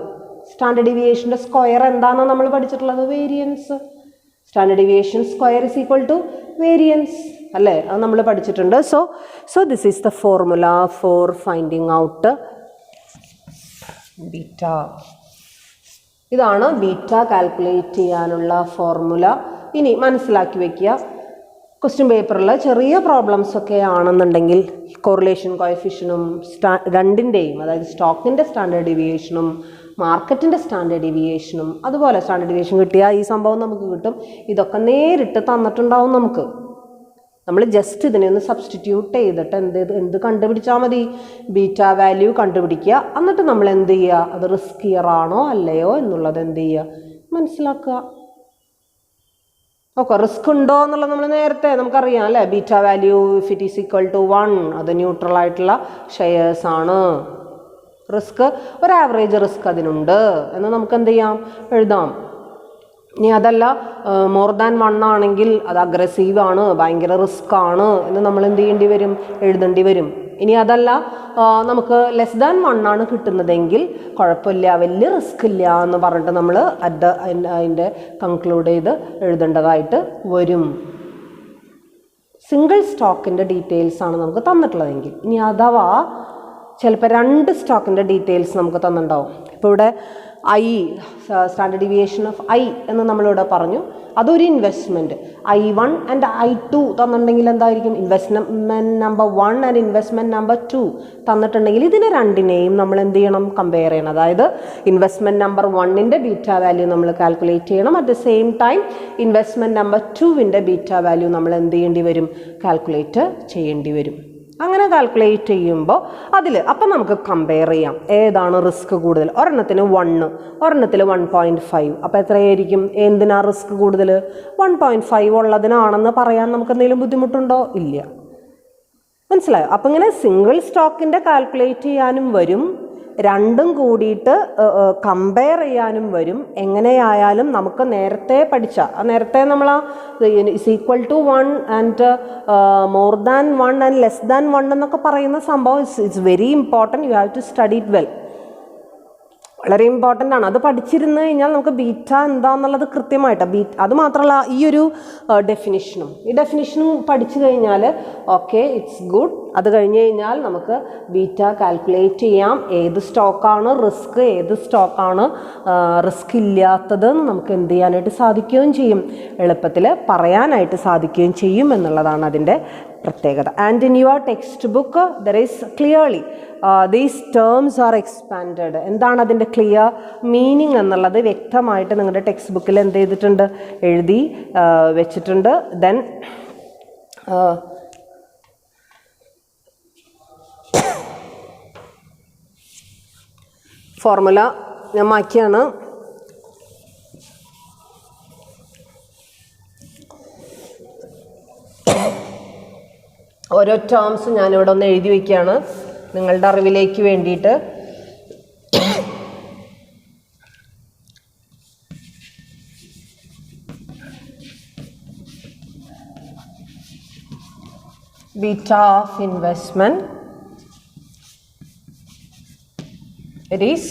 സ്റ്റാൻഡേർഡ് ഡീവിയേഷൻ്റെ സ്ക്വയർ എന്താണെന്ന് നമ്മൾ പഠിച്ചിട്ടുള്ളത്? Variance. Standard deviation square is equal to variance അല്ലേ? അത് നമ്മൾ പഠിച്ചിട്ടുണ്ട്. So this is the formula for finding out beta. ഇതാണ് ബീറ്റ കാൽക്കുലേറ്റ് ചെയ്യാനുള്ള ഫോർമുല. ഇനി മനസ്സിലാക്കി വയ്ക്കുക, ക്വസ്റ്റ്യൻ പേപ്പറിൽ ചെറിയ പ്രോബ്ലംസ് ഒക്കെ ആണെന്നുണ്ടെങ്കിൽ കോറിലേഷൻ കോഎഫിഷ്യനും രണ്ടിൻ്റെയും, അതായത് സ്റ്റോക്കിൻ്റെ സ്റ്റാൻഡേർഡ് ഡീവിയേഷനും മാർക്കറ്റിൻ്റെ സ്റ്റാൻഡേർഡ് ഡീവിയേഷനും അതുപോലെ സ്റ്റാൻഡേർഡ് ഡീവിയേഷൻ കിട്ടിയാൽ ഈ സംഭവം നമുക്ക് കിട്ടും. ഇതൊക്കെ നേരിട്ട് തന്നിട്ടുണ്ടാവും നമുക്ക്. നമ്മൾ ജസ്റ്റ് ഇതിനെ ഒന്ന് സബ്സ്റ്റിറ്റ്യൂട്ട് ചെയ്തിട്ട് എന്ത് കണ്ടുപിടിച്ചാൽ മതി? ബീറ്റ വാല്യൂ കണ്ടുപിടിക്കുക. എന്നിട്ട് നമ്മൾ എന്ത് ചെയ്യുക? അത് റിസ്കിയർ ആണോ അല്ലയോ എന്നുള്ളത് എന്ത് ചെയ്യുക? മനസ്സിലാക്കുക. ഓക്കെ, റിസ്ക് ഉണ്ടോ എന്നുള്ളത് നമ്മൾ നേരത്തെ നമുക്കറിയാം അല്ലേ? Beta value if it is equal to 1 അത് ന്യൂട്രൽ ആയിട്ടുള്ള ഷെയർസ് ആണ്. റിസ്ക്, ഒരു ആവറേജ് റിസ്ക് അതിനുണ്ട് എന്ന് നമുക്ക് എന്ത് ചെയ്യാം? എഴുതാം. ഇനി അതല്ല മോർ ദാൻ 1 ആണെങ്കിൽ അത് അഗ്രസീവ് ആണ്, ഭയങ്കര റിസ്ക് ആണ് എന്ന് നമ്മൾ എന്ത് ചെയ്യേണ്ടി വരും? എഴുതേണ്ടി വരും. ഇനി അതല്ല നമുക്ക് ലെസ് ദാൻ 1 ആണ് കിട്ടുന്നതെങ്കിൽ കുഴപ്പമില്ല, വലിയ റിസ്ക് ഇല്ല എന്ന് പറഞ്ഞിട്ട് നമ്മൾ അതിൻ്റെ കൺക്ലൂഡ് ചെയ്ത് എഴുതേണ്ടതായിട്ട് വരും. സിംഗിൾ സ്റ്റോക്കിൻ്റെ ഡീറ്റെയിൽസ് ആണ് നമുക്ക് തന്നിട്ടുള്ളതെങ്കിൽ. ഇനി അഥവാ ചിലപ്പോൾ 2 സ്റ്റോക്കിൻ്റെ ഡീറ്റെയിൽസ് നമുക്ക് തന്നിട്ടുണ്ടാവും. ഇപ്പോൾ ഇവിടെ സ്റ്റാൻഡേർഡ് ഡീവിയേഷൻ ഓഫ് എന്ന് നമ്മളിവിടെ പറഞ്ഞു. അതൊരു ഇൻവെസ്റ്റ്മെൻറ്റ് I1 ആൻഡ് I2 തന്നിട്ടുണ്ടെങ്കിൽ എന്തായിരിക്കും? Investment number 1 and investment number 2 തന്നിട്ടുണ്ടെങ്കിൽ ഇതിനെ രണ്ടിനെയും നമ്മൾ എന്ത് ചെയ്യണം? കമ്പയർ ചെയ്യണം. അതായത് ഇൻവെസ്റ്റ്മെൻറ്റ് നമ്പർ 1ൻ്റെ ബീറ്റ വാല്യൂ നമ്മൾ കാൽക്കുലേറ്റ് ചെയ്യണം. At the same time investment number 2ൻ്റെ ബീറ്റ വാല്യൂ നമ്മൾ എന്ത് ചെയ്യേണ്ടി വരും? കാൽക്കുലേറ്റ് ചെയ്യേണ്ടി വരും. അങ്ങനെ കാൽക്കുലേറ്റ് ചെയ്യുമ്പോൾ അപ്പം നമുക്ക് കമ്പയർ ചെയ്യാം ഏതാണ് റിസ്ക് കൂടുതൽ. ഒരെണ്ണത്തിന് 1, ഒരെണ്ണത്തിൽ 1.5. അപ്പോൾ എത്രയായിരിക്കും? എന്തിനാ റിസ്ക് കൂടുതൽ? 1.5 ഉള്ളതിനാണെന്ന് പറയാൻ നമുക്ക് എന്തെങ്കിലും ബുദ്ധിമുട്ടുണ്ടോ? ഇല്ല. മനസ്സിലായോ? അപ്പം ഇങ്ങനെ സിംഗിൾ സ്റ്റോക്കിൻ്റെ കാൽക്കുലേറ്റ് ചെയ്യാനും വരും, രണ്ടും കൂടിയിട്ട് കമ്പയർ ചെയ്യാനും വരും. എങ്ങനെയായാലും നമുക്ക് നേരത്തെ നേരത്തെ നമ്മൾ is equal to 1 and more than 1 and less than 1 എന്നൊക്കെ പറയുന്ന സംഭവം it's very important. You have to study it well. വളരെ ഇമ്പോർട്ടൻ്റ് ആണ്. അത് പഠിച്ചിരുന്നു കഴിഞ്ഞാൽ നമുക്ക് ബീറ്റ എന്താണെന്നുള്ളത് കൃത്യമായിട്ട് അത് മാത്രമല്ല ഈ ഒരു ഈ ഡെഫിനിഷനും പഠിച്ചു കഴിഞ്ഞാൽ ഓക്കെ ഇറ്റ്സ് ഗുഡ്. അത് കഴിഞ്ഞ് കഴിഞ്ഞാൽ നമുക്ക് ബീറ്റ കാൽക്കുലേറ്റ് ചെയ്യാം. ഏത് സ്റ്റോക്കാണ് റിസ്ക്, ഏത് സ്റ്റോക്കാണ് റിസ്ക് ഇല്ലാത്തത് നമുക്ക് എന്ത് ചെയ്യാനായിട്ട് സാധിക്കുകയും ചെയ്യും, എളുപ്പത്തിൽ പറയാനായിട്ട് സാധിക്കുകയും ചെയ്യും എന്നുള്ളതാണ് അതിൻ്റെ പ്രത്യേകത. And in your text book there is clearly these terms R expanded. എന്താണ് അതിൻ്റെ ക്ലിയർ മീനിങ് എന്നുള്ളത് വ്യക്തമായിട്ട് നിങ്ങളുടെ ടെക്സ്റ്റ് ബുക്കിൽ എന്ത് ചെയ്തിട്ടുണ്ട്? എഴുതി വെച്ചിട്ടുണ്ട്. ദെൻ ഫോർമുല ഞാൻ മാറ്റിയാണ്. ഓരോ ടേംസും ഞാനിവിടെ ഒന്ന് എഴുതി വയ്ക്കുകയാണ് നിങ്ങളുടെ അറിവിലേക്ക് വേണ്ടിയിട്ട്. Beta of investment, it is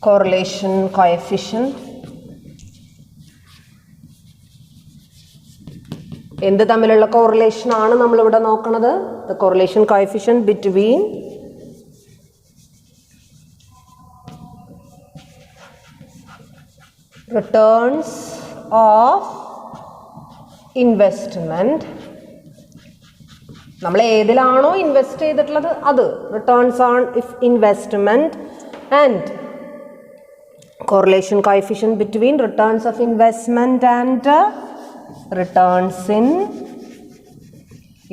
correlation coefficient. എന്ത് തമ്മിലുള്ള കോറിലേഷൻ ആണ് നമ്മളിവിടെ നോക്കുന്നത്? the correlation coefficient between returns of investment. നമ്മൾ ഏതിലാണോ ഇൻവെസ്റ്റ് ചെയ്തിട്ടുള്ളത് അത് returns on investment and correlation coefficient between returns of investment and returns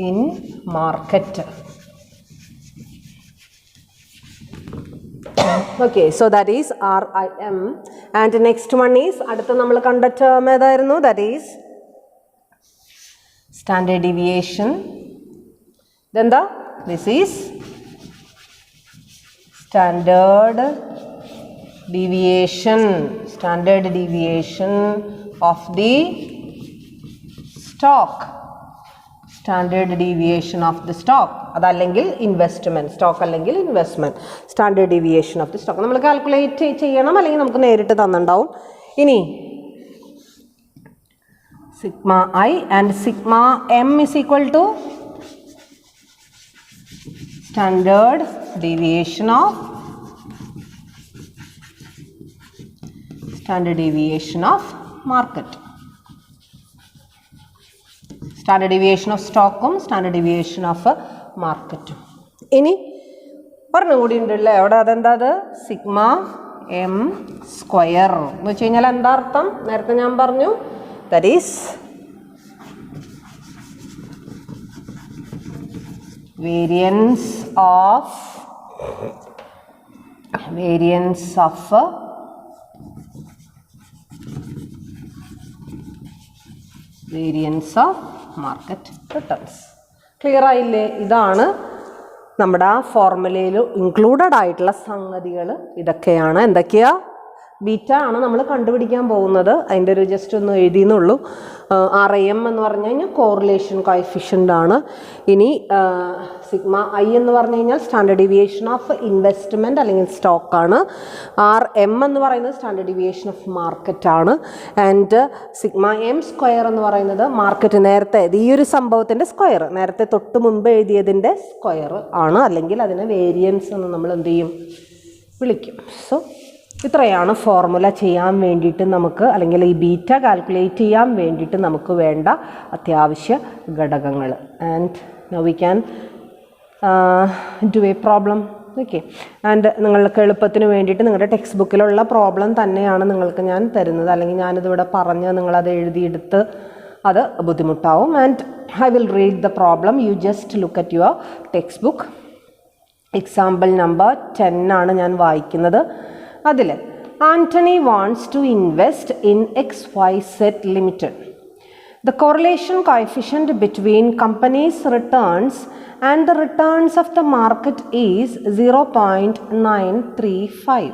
in market. Okay, so that is RIM. And next one is അടുത്ത നമ്മൾ കണ്ട term ഏതായിരുന്നു? That is standard deviation. Then this is standard deviation of the stock. Standard deviation of the stock, അതല്ലെങ്കിൽ investment, stock അല്ലെങ്കിൽ investment, standard deviation of the stock നമ്മൾ calculate ചെയ്യണം, അല്ലെങ്കിൽ നമുക്ക് നേരിട്ട് തന്നിട്ടുണ്ടാവും. ഇനി sigma I and sigma m is equal to standard deviation of market, standard deviation of സ്റ്റോക്കും standard deviation of മാർക്കറ്റും. ഇനി ഒരെണ്ണം കൂടി ഉണ്ടല്ലേ അവിടെ, അതെന്താ, അത് സിഗ്മ എം സ്ക്വയർ എന്ന് വെച്ച് കഴിഞ്ഞാൽ എന്താ അർത്ഥം? നേരത്തെ ഞാൻ പറഞ്ഞു, that is variance of market returns. Clear ആയില്ലേ? ഇതാണ് നമ്മുടെ ആ ഫോർമുലയിൽ ഇൻക്ലൂഡഡ് ആയിട്ടുള്ള സംഗതികൾ. ഇതൊക്കെയാണ്. എന്തൊക്കെയാ? ബീറ്റ ആണ് നമ്മൾ കണ്ടുപിടിക്കാൻ പോകുന്നത്. അതിൻ്റെ ഒരു ജസ്റ്റ് ഒന്ന് എഴുതിയെന്നുള്ളൂ. RIM എന്ന് പറഞ്ഞു കഴിഞ്ഞാൽ കോറിലേഷൻ കോഎഫിഷ്യൻ്റ് ആണ്. ഇനി സിഗ്മ ഐ എന്ന് പറഞ്ഞു കഴിഞ്ഞാൽ സ്റ്റാൻഡേർഡ് ഡീവിയേഷൻ ഓഫ് ഇൻവെസ്റ്റ്മെൻറ്റ് അല്ലെങ്കിൽ സ്റ്റോക്കാണ്. RM എന്ന് പറയുന്നത് സ്റ്റാൻഡേർഡ് ഡീവിയേഷൻ ഓഫ് മാർക്കറ്റാണ്. ആൻഡ് സിഗ്മ എം സ്ക്വയർ എന്ന് പറയുന്നത് മാർക്കറ്റ്, നേരത്തെ ഈ ഒരു സംഭവത്തിൻ്റെ സ്ക്വയർ, നേരത്തെ തൊട്ട് മുമ്പ് എഴുതിയതിൻ്റെ സ്ക്വയർ ആണ്, അല്ലെങ്കിൽ അതിനെ വേരിയൻസ് എന്ന് നമ്മൾ എന്ത് ചെയ്യും? വിളിക്കും. സോ ഇത്രയാണ് ഫോർമുല ചെയ്യാൻ വേണ്ടിയിട്ട് നമുക്ക്, അല്ലെങ്കിൽ ഈ ബീറ്റ കാൽക്കുലേറ്റ് ചെയ്യാൻ വേണ്ടിയിട്ട് നമുക്ക് വേണ്ട അത്യാവശ്യ ഘടകങ്ങൾ. And now we can do A problem. Okay. And നിങ്ങൾക്ക് എളുപ്പത്തിന് വേണ്ടിയിട്ട് നിങ്ങളുടെ ടെക്സ്റ്റ് ബുക്കിലുള്ള പ്രോബ്ലം തന്നെയാണ് നിങ്ങൾക്ക് ഞാൻ തരുന്നത്, അല്ലെങ്കിൽ ഞാനിതിവിടെ പറഞ്ഞ് നിങ്ങളത് എഴുതിയെടുത്ത് അത് ബുദ്ധിമുട്ടാവും. And I will read the problem. You just look at your textbook. Example number 10 ആണ് ഞാൻ വായിക്കുന്നത്. അതിൽ Antony wants to invest in XYZ limited. The correlation coefficient between companies' returns and the returns of the market is 0.935.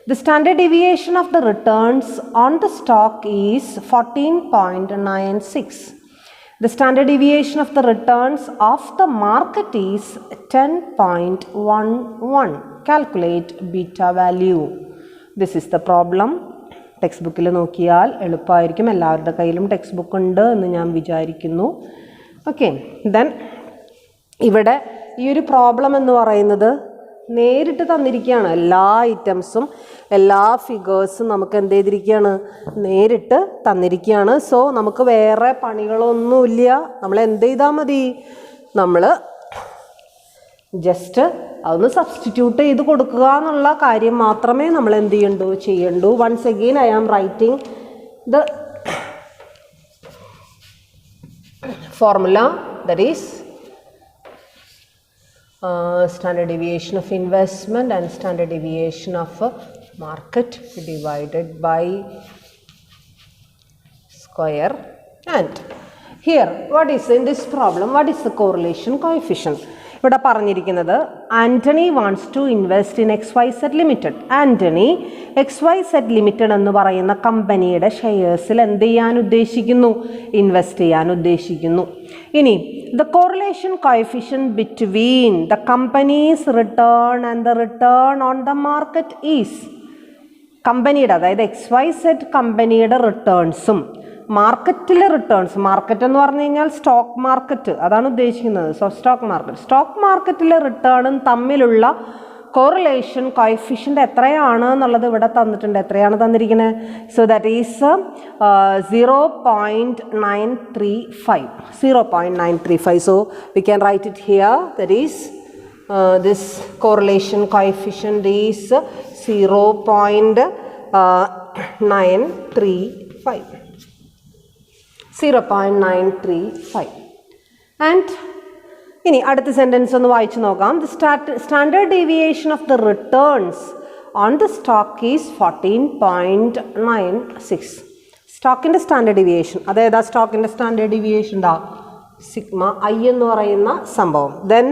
The standard deviation of the returns on the stock is 14.96. The standard deviation of the returns of the market is 10.11. Calculate beta value. This is the problem. Text ബുക്കിൽ നോക്കിയാൽ എളുപ്പമായിരിക്കും. എല്ലാവരുടെ കയ്യിലും text book ഉണ്ട് എന്ന് ഞാൻ വിചാരിക്കുന്നു. Okay. Then ഇവിടെ ഈ ഒരു പ്രോബ്ലം എന്ന് പറയുന്നത് നേരിട്ട് തന്നിരിക്കുകയാണ്. എല്ലാ ഐറ്റംസും എല്ലാ ഫിഗേഴ്സും നമുക്ക് എന്ത് ചെയ്തിരിക്കുകയാണ്? നേരിട്ട് തന്നിരിക്കുകയാണ്. സോ നമുക്ക് വേറെ പണികളൊന്നുമില്ല. നമ്മൾ എന്ത് ചെയ്താൽ മതി? നമ്മൾ ജസ്റ്റ് അതൊന്ന് സബ്സ്റ്റിറ്റ്യൂട്ട് ചെയ്ത് കൊടുക്കുക എന്നുള്ള കാര്യം മാത്രമേ നമ്മൾ എന്ത് ചെയ്യണ്ടൂ. Once again I am writing the formula, that is standard deviation of investment and standard deviation of market divided by square. And here what is in this problem, what is the correlation coefficient? ഇവിടെ പറഞ്ഞിരിക്കുന്നത് Antony wants to invest in XYZ limited. Antony XYZ limited എന്ന് പറയുന്ന കമ്പനിയുടെ ഷെയർസിൽ എന്ത് ചെയ്യാൻ ഉദ്ദേശിക്കുന്നു? Invest ചെയ്യാൻ ഉദ്ദേശിക്കുന്നു. ഇനി the correlation coefficient between the companies return and the return on the market is, കമ്പനിയുടെ, അതായത് XYZ കമ്പനിയുടെ റിട്ടേൺസും മാർക്കറ്റിലെ റിട്ടേൺസ്, മാർക്കറ്റ് എന്ന് പറഞ്ഞു കഴിഞ്ഞാൽ സ്റ്റോക്ക് മാർക്കറ്റ്, അതാണ് ഉദ്ദേശിക്കുന്നത്. സോ സ്റ്റോക്ക് മാർക്കറ്റിലെ റിട്ടേണും തമ്മിലുള്ള കോറിലേഷൻ കോഎഫിഷ്യൻ്റ് എത്രയാണ് എന്നുള്ളത് ഇവിടെ തന്നിട്ടുണ്ട്. എത്രയാണ് തന്നിരിക്കുന്നത്? So that is 0.935. So we can write it here. That is this correlation coefficient is 0.935. 0.935. And ഇനി അടുത്ത സെൻറ്റൻസ് ഒന്ന് വായിച്ചു നോക്കാം. The standard deviation of the returns on the stock is 14.96. സ്റ്റോക്കിൻ്റെ സ്റ്റാൻഡേർഡ് ഡീവിയേഷൻ, അതേതാ സ്റ്റോക്കിൻ്റെ സ്റ്റാൻഡേർഡ് ഡീവിയേഷൻ? സിഗ്മ ഐ എന്ന് പറയുന്ന സംഭവം. ദെൻ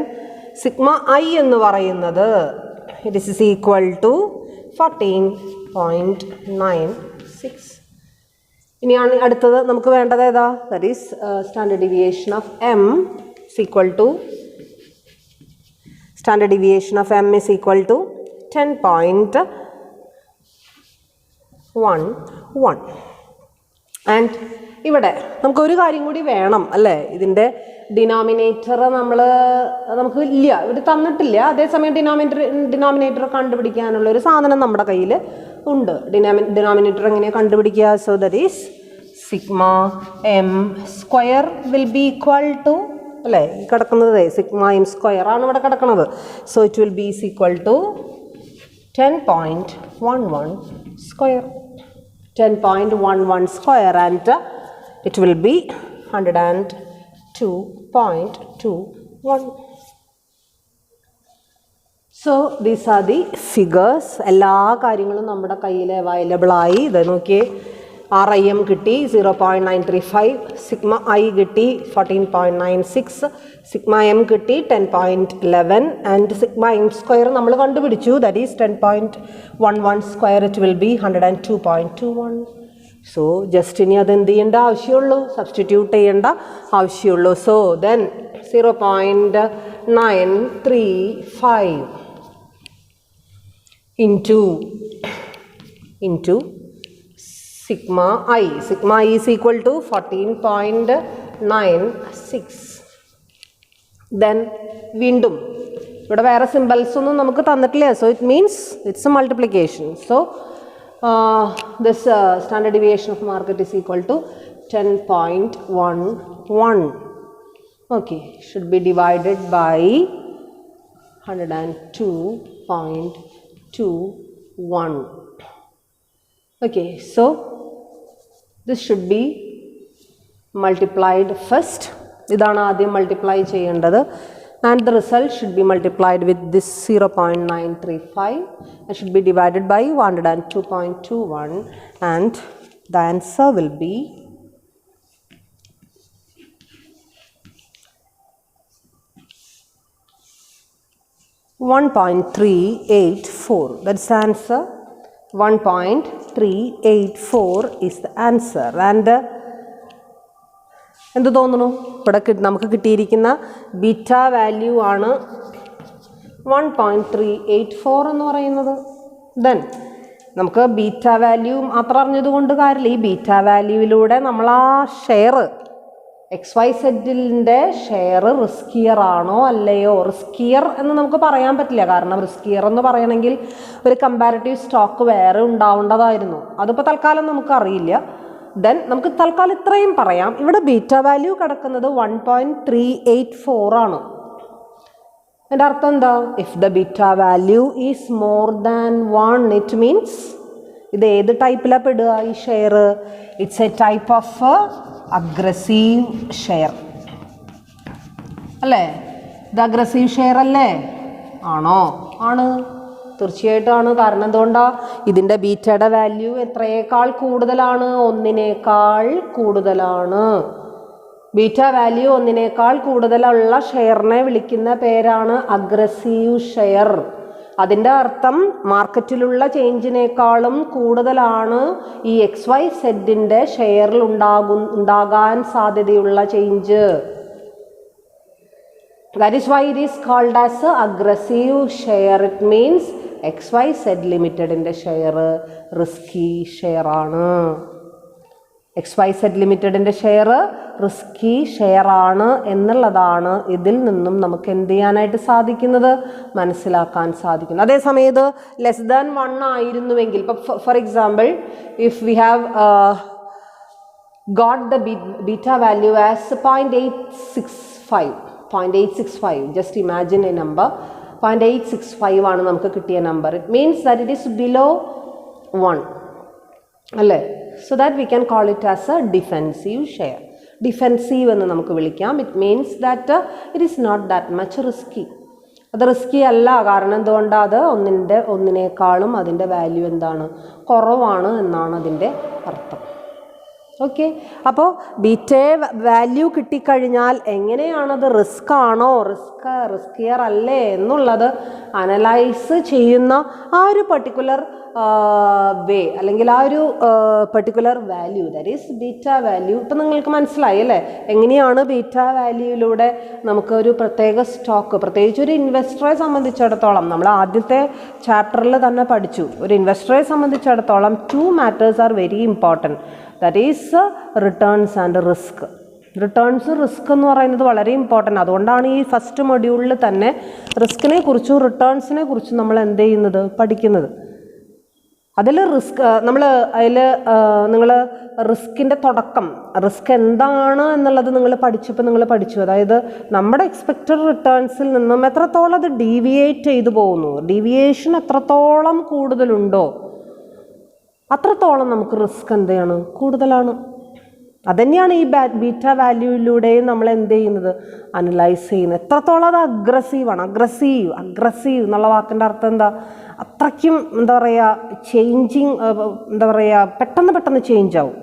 സിഗ്മ ഐ എന്ന് പറയുന്നത് ഇറ്റ് ഈസ് ഈക്വൽ ടു 14.96 ഇനിയാണ് അടുത്തത് നമുക്ക് വേണ്ടത് ഏതാ? That is standard deviation of M is equal to standard deviation of m is equal to 10.11. And ഇവിടെ നമുക്കൊരു കാര്യം കൂടി വേണം അല്ലേ, ഇതിൻ്റെ ഡിനോമിനേറ്റർ നമുക്ക് ഇല്ല, ഇവിടെ തന്നിട്ടില്ല. അതേസമയം ഡിനോമിനേറ്റർ കണ്ടുപിടിക്കാനുള്ള ഒരു സാധനം നമ്മുടെ കയ്യിൽ ഉണ്ട്. ഡിനോമിനേറ്റർ എങ്ങനെയാണ് കണ്ടുപിടിക്കുക? So that is sigma M square will be equal to അല്ലേ, ഈ കിടക്കുന്നത് സിഗ്മ എം സ്ക്വയർ ആണ് ഇവിടെ കിടക്കുന്നത്. So it will be equal to 10.11 square, 10.11 square, and it will be 102.21. So these are the figures. എല്ലാ കാര്യങ്ങളും നമ്മുടെ കയ്യിൽ അവൈലബിൾ ആയി. ഇത് നോക്കിയേ, RIM കിട്ടി 0.935, സിഗ്മ ഐ കിട്ടി 14.96, സിഗ്മ എം കിട്ടി 10.11, ആൻഡ് സിഗ്മ എം സ്ക്വയർ നമ്മൾ കണ്ടുപിടിച്ചു, that is 10.11 square, it will B 102.21. So just ഇനി അത് എന്ത് ചെയ്യേണ്ട ആവശ്യമുള്ളൂ, സബ്സ്റ്റിറ്റ്യൂട്ട് ചെയ്യേണ്ട ആവശ്യമുള്ളൂ. So then 0.935 into sigma I is equal to 14.96. then വീണ്ടും ഇവിടെ വേറെ സിമ്പിൾസ് ഒന്നും നമുക്ക് തന്നിട്ടില്ല. So it means it's A multiplication. So this standard deviation of market is equal to 10.11. okay, should be divided by 102.21. okay, so this should be multiplied first. ഇതാണ് ആദ്യം multiply ചെയ്യേണ്ടത്. and the result should be multiplied with this 0.935 and should be divided by 102.21, and the answer will be 1.384. that's the answer. 1.384 is the answer. and എന്ത് തോന്നുന്നു, ഇവിടെ നമുക്ക് കിട്ടിയിരിക്കുന്ന beta value ആണ് 1.384 എന്ന് പറയുന്നത്. ദെൻ നമുക്ക് ബീറ്റ വാല്യൂ മാത്രം അറിഞ്ഞതുകൊണ്ട് കാര്യമില്ല, ഈ ബീറ്റ വാല്യൂവിലൂടെ നമ്മൾ ആ ഷെയർ XYZന്റെ ഷെയർ റിസ്കിയർ ആണോ അല്ലയോ, റിസ്കിയർ എന്ന് നമുക്ക് പറയാൻ പറ്റില്ല. കാരണം റിസ്കിയർ എന്ന് പറയണമെങ്കിൽ ഒരു കമ്പാരിറ്റീവ് സ്റ്റോക്ക് വേറെ ഉണ്ടാവേണ്ടതായിരുന്നു. അതിപ്പോൾ തൽക്കാലം നമുക്കറിയില്ല. ദെൻ നമുക്ക് തൽക്കാലം ഇത്രയും പറയാം. ഇവിടെ ബീറ്റ വാല്യൂ കിടക്കുന്നത് 1.384 ആണ്. എൻ്റെ അർത്ഥം എന്താ? If the beta value is more than 1, it means ഇത് ഏത് ടൈപ്പിലാണ് പെടുക ഈ share? It's A type of aggressive share അല്ലേ? ഇത് അഗ്രസീവ് ഷെയർ അല്ലേ? ആണോ? ആണ്, തീർച്ചയായിട്ടും ആണ്. കാരണം എന്തുകൊണ്ടാണ്? ഇതിൻ്റെ ബീറ്റയുടെ വാല്യൂ എത്രയേക്കാൾ കൂടുതലാണ്? 1-നേക്കാൾ കൂടുതലാണ്. ബീറ്റ വാല്യൂ 1-നേക്കാൾ കൂടുതലുള്ള ഷെയറിനെ വിളിക്കുന്ന പേരാണ് അഗ്രസീവ് ഷെയർ. അതിൻ്റെ അർത്ഥം മാർക്കറ്റിലുള്ള ചേഞ്ചിനേക്കാളും കൂടുതലാണ് ഈ XYZന്റെ ഷെയറിൽ ഉണ്ടാകാൻ സാധ്യതയുള്ള change. That is why it is called as a aggressive share. It means XYZ ലിമിറ്റഡിൻ്റെ ഷെയർ റിസ്കി ഷെയർ ആണ്. XYZ ലിമിറ്റഡിൻ്റെ ഷെയർ റിസ്കി ഷെയർ ആണ് എന്നുള്ളതാണ് ഇതിൽ നിന്നും നമുക്ക് എന്ത് ചെയ്യാനായിട്ട് സാധിക്കുന്നത്, മനസ്സിലാക്കാൻ സാധിക്കുന്നത്. അതേസമയത്ത് ലെസ് ദാൻ 1 ആയിരുന്നുവെങ്കിൽ, ഇപ്പോൾ for example if we have got the beta value as 0.865, just imagine a number 0.865 ആണ് നമുക്ക് കിട്ടിയ നമ്പർ. It means that it is below 1 അല്ലേ? So that we can call it as a defensive share. Defensive എന്ന് നമുക്ക് വിളിക്കാം. It means that it is not that much risky. അത് risky അല്ല. കാരണം എന്തുകൊണ്ടാണ്? അത് ഒന്നിനേക്കാളും അതിൻ്റെ വാല്യൂ എന്താണ്, കുറവാണ് എന്നാണ് അതിൻ്റെ അർത്ഥം. ഓക്കെ, അപ്പോൾ ബീറ്റയെ വാല്യൂ കിട്ടിക്കഴിഞ്ഞാൽ എങ്ങനെയാണത് റിസ്ക് ആണോ റിസ്കിയർ അല്ലേ എന്നുള്ളത് അനലൈസ് ചെയ്യുന്ന ആ ഒരു പർട്ടിക്കുലർ വേ അല്ലെങ്കിൽ ആ ഒരു particular value, that is beta value. ഇപ്പം നിങ്ങൾക്ക് മനസ്സിലായി അല്ലേ എങ്ങനെയാണ് ബീറ്റ വാല്യൂയിലൂടെ നമുക്ക് ഒരു പ്രത്യേക സ്റ്റോക്ക്, പ്രത്യേകിച്ച് ഒരു ഇൻവെസ്റ്ററെ സംബന്ധിച്ചിടത്തോളം നമ്മൾ ആദ്യത്തെ ചാപ്റ്ററിൽ തന്നെ പഠിച്ചു, ഒരു ഇൻവെസ്റ്ററെ സംബന്ധിച്ചിടത്തോളം 2 matters are very important, that is returns and risk. Returns risk എന്ന് പറയുന്നത് വളരെ ഇമ്പോർട്ടൻ്റ്. അതുകൊണ്ടാണ് ഈ ഫസ്റ്റ് മൊഡ്യൂളിൽ തന്നെ റിസ്കിനെ കുറിച്ചും റിട്ടേൺസിനെ കുറിച്ചും നമ്മൾ എന്ത് ചെയ്യുന്നത്, പഠിക്കുന്നത്. അതിൽ നിങ്ങൾ റിസ്കിൻ്റെ തുടക്കം, റിസ്ക് എന്താണ് എന്നുള്ളത് നിങ്ങൾ പഠിച്ചു. അതായത് നമ്മുടെ എക്സ്പെക്റ്റഡ് റിട്ടേൺസിൽ നിന്നും എത്രത്തോളം അത് ഡീവിയേറ്റ് ചെയ്തു പോകുന്നു, ഡീവിയേഷൻ എത്രത്തോളം കൂടുതലുണ്ടോ അത്രത്തോളം നമുക്ക് റിസ്ക് എന്താണ് കൂടുതലാണ്. അതുതന്നെയാണ് ഈ ബീറ്റ വാല്യൂയിലൂടെയും നമ്മൾ എന്ത് ചെയ്യുന്നത്, അനലൈസ് ചെയ്യുന്നത്. എത്രത്തോളം അത് അഗ്രസീവാണ്. അഗ്രസീവ് എന്നുള്ള വാക്കിൻ്റെ അർത്ഥം എന്താ, അത്രയ്ക്കും എന്താ പറയുക പെട്ടെന്ന് ചേഞ്ച് ആവും.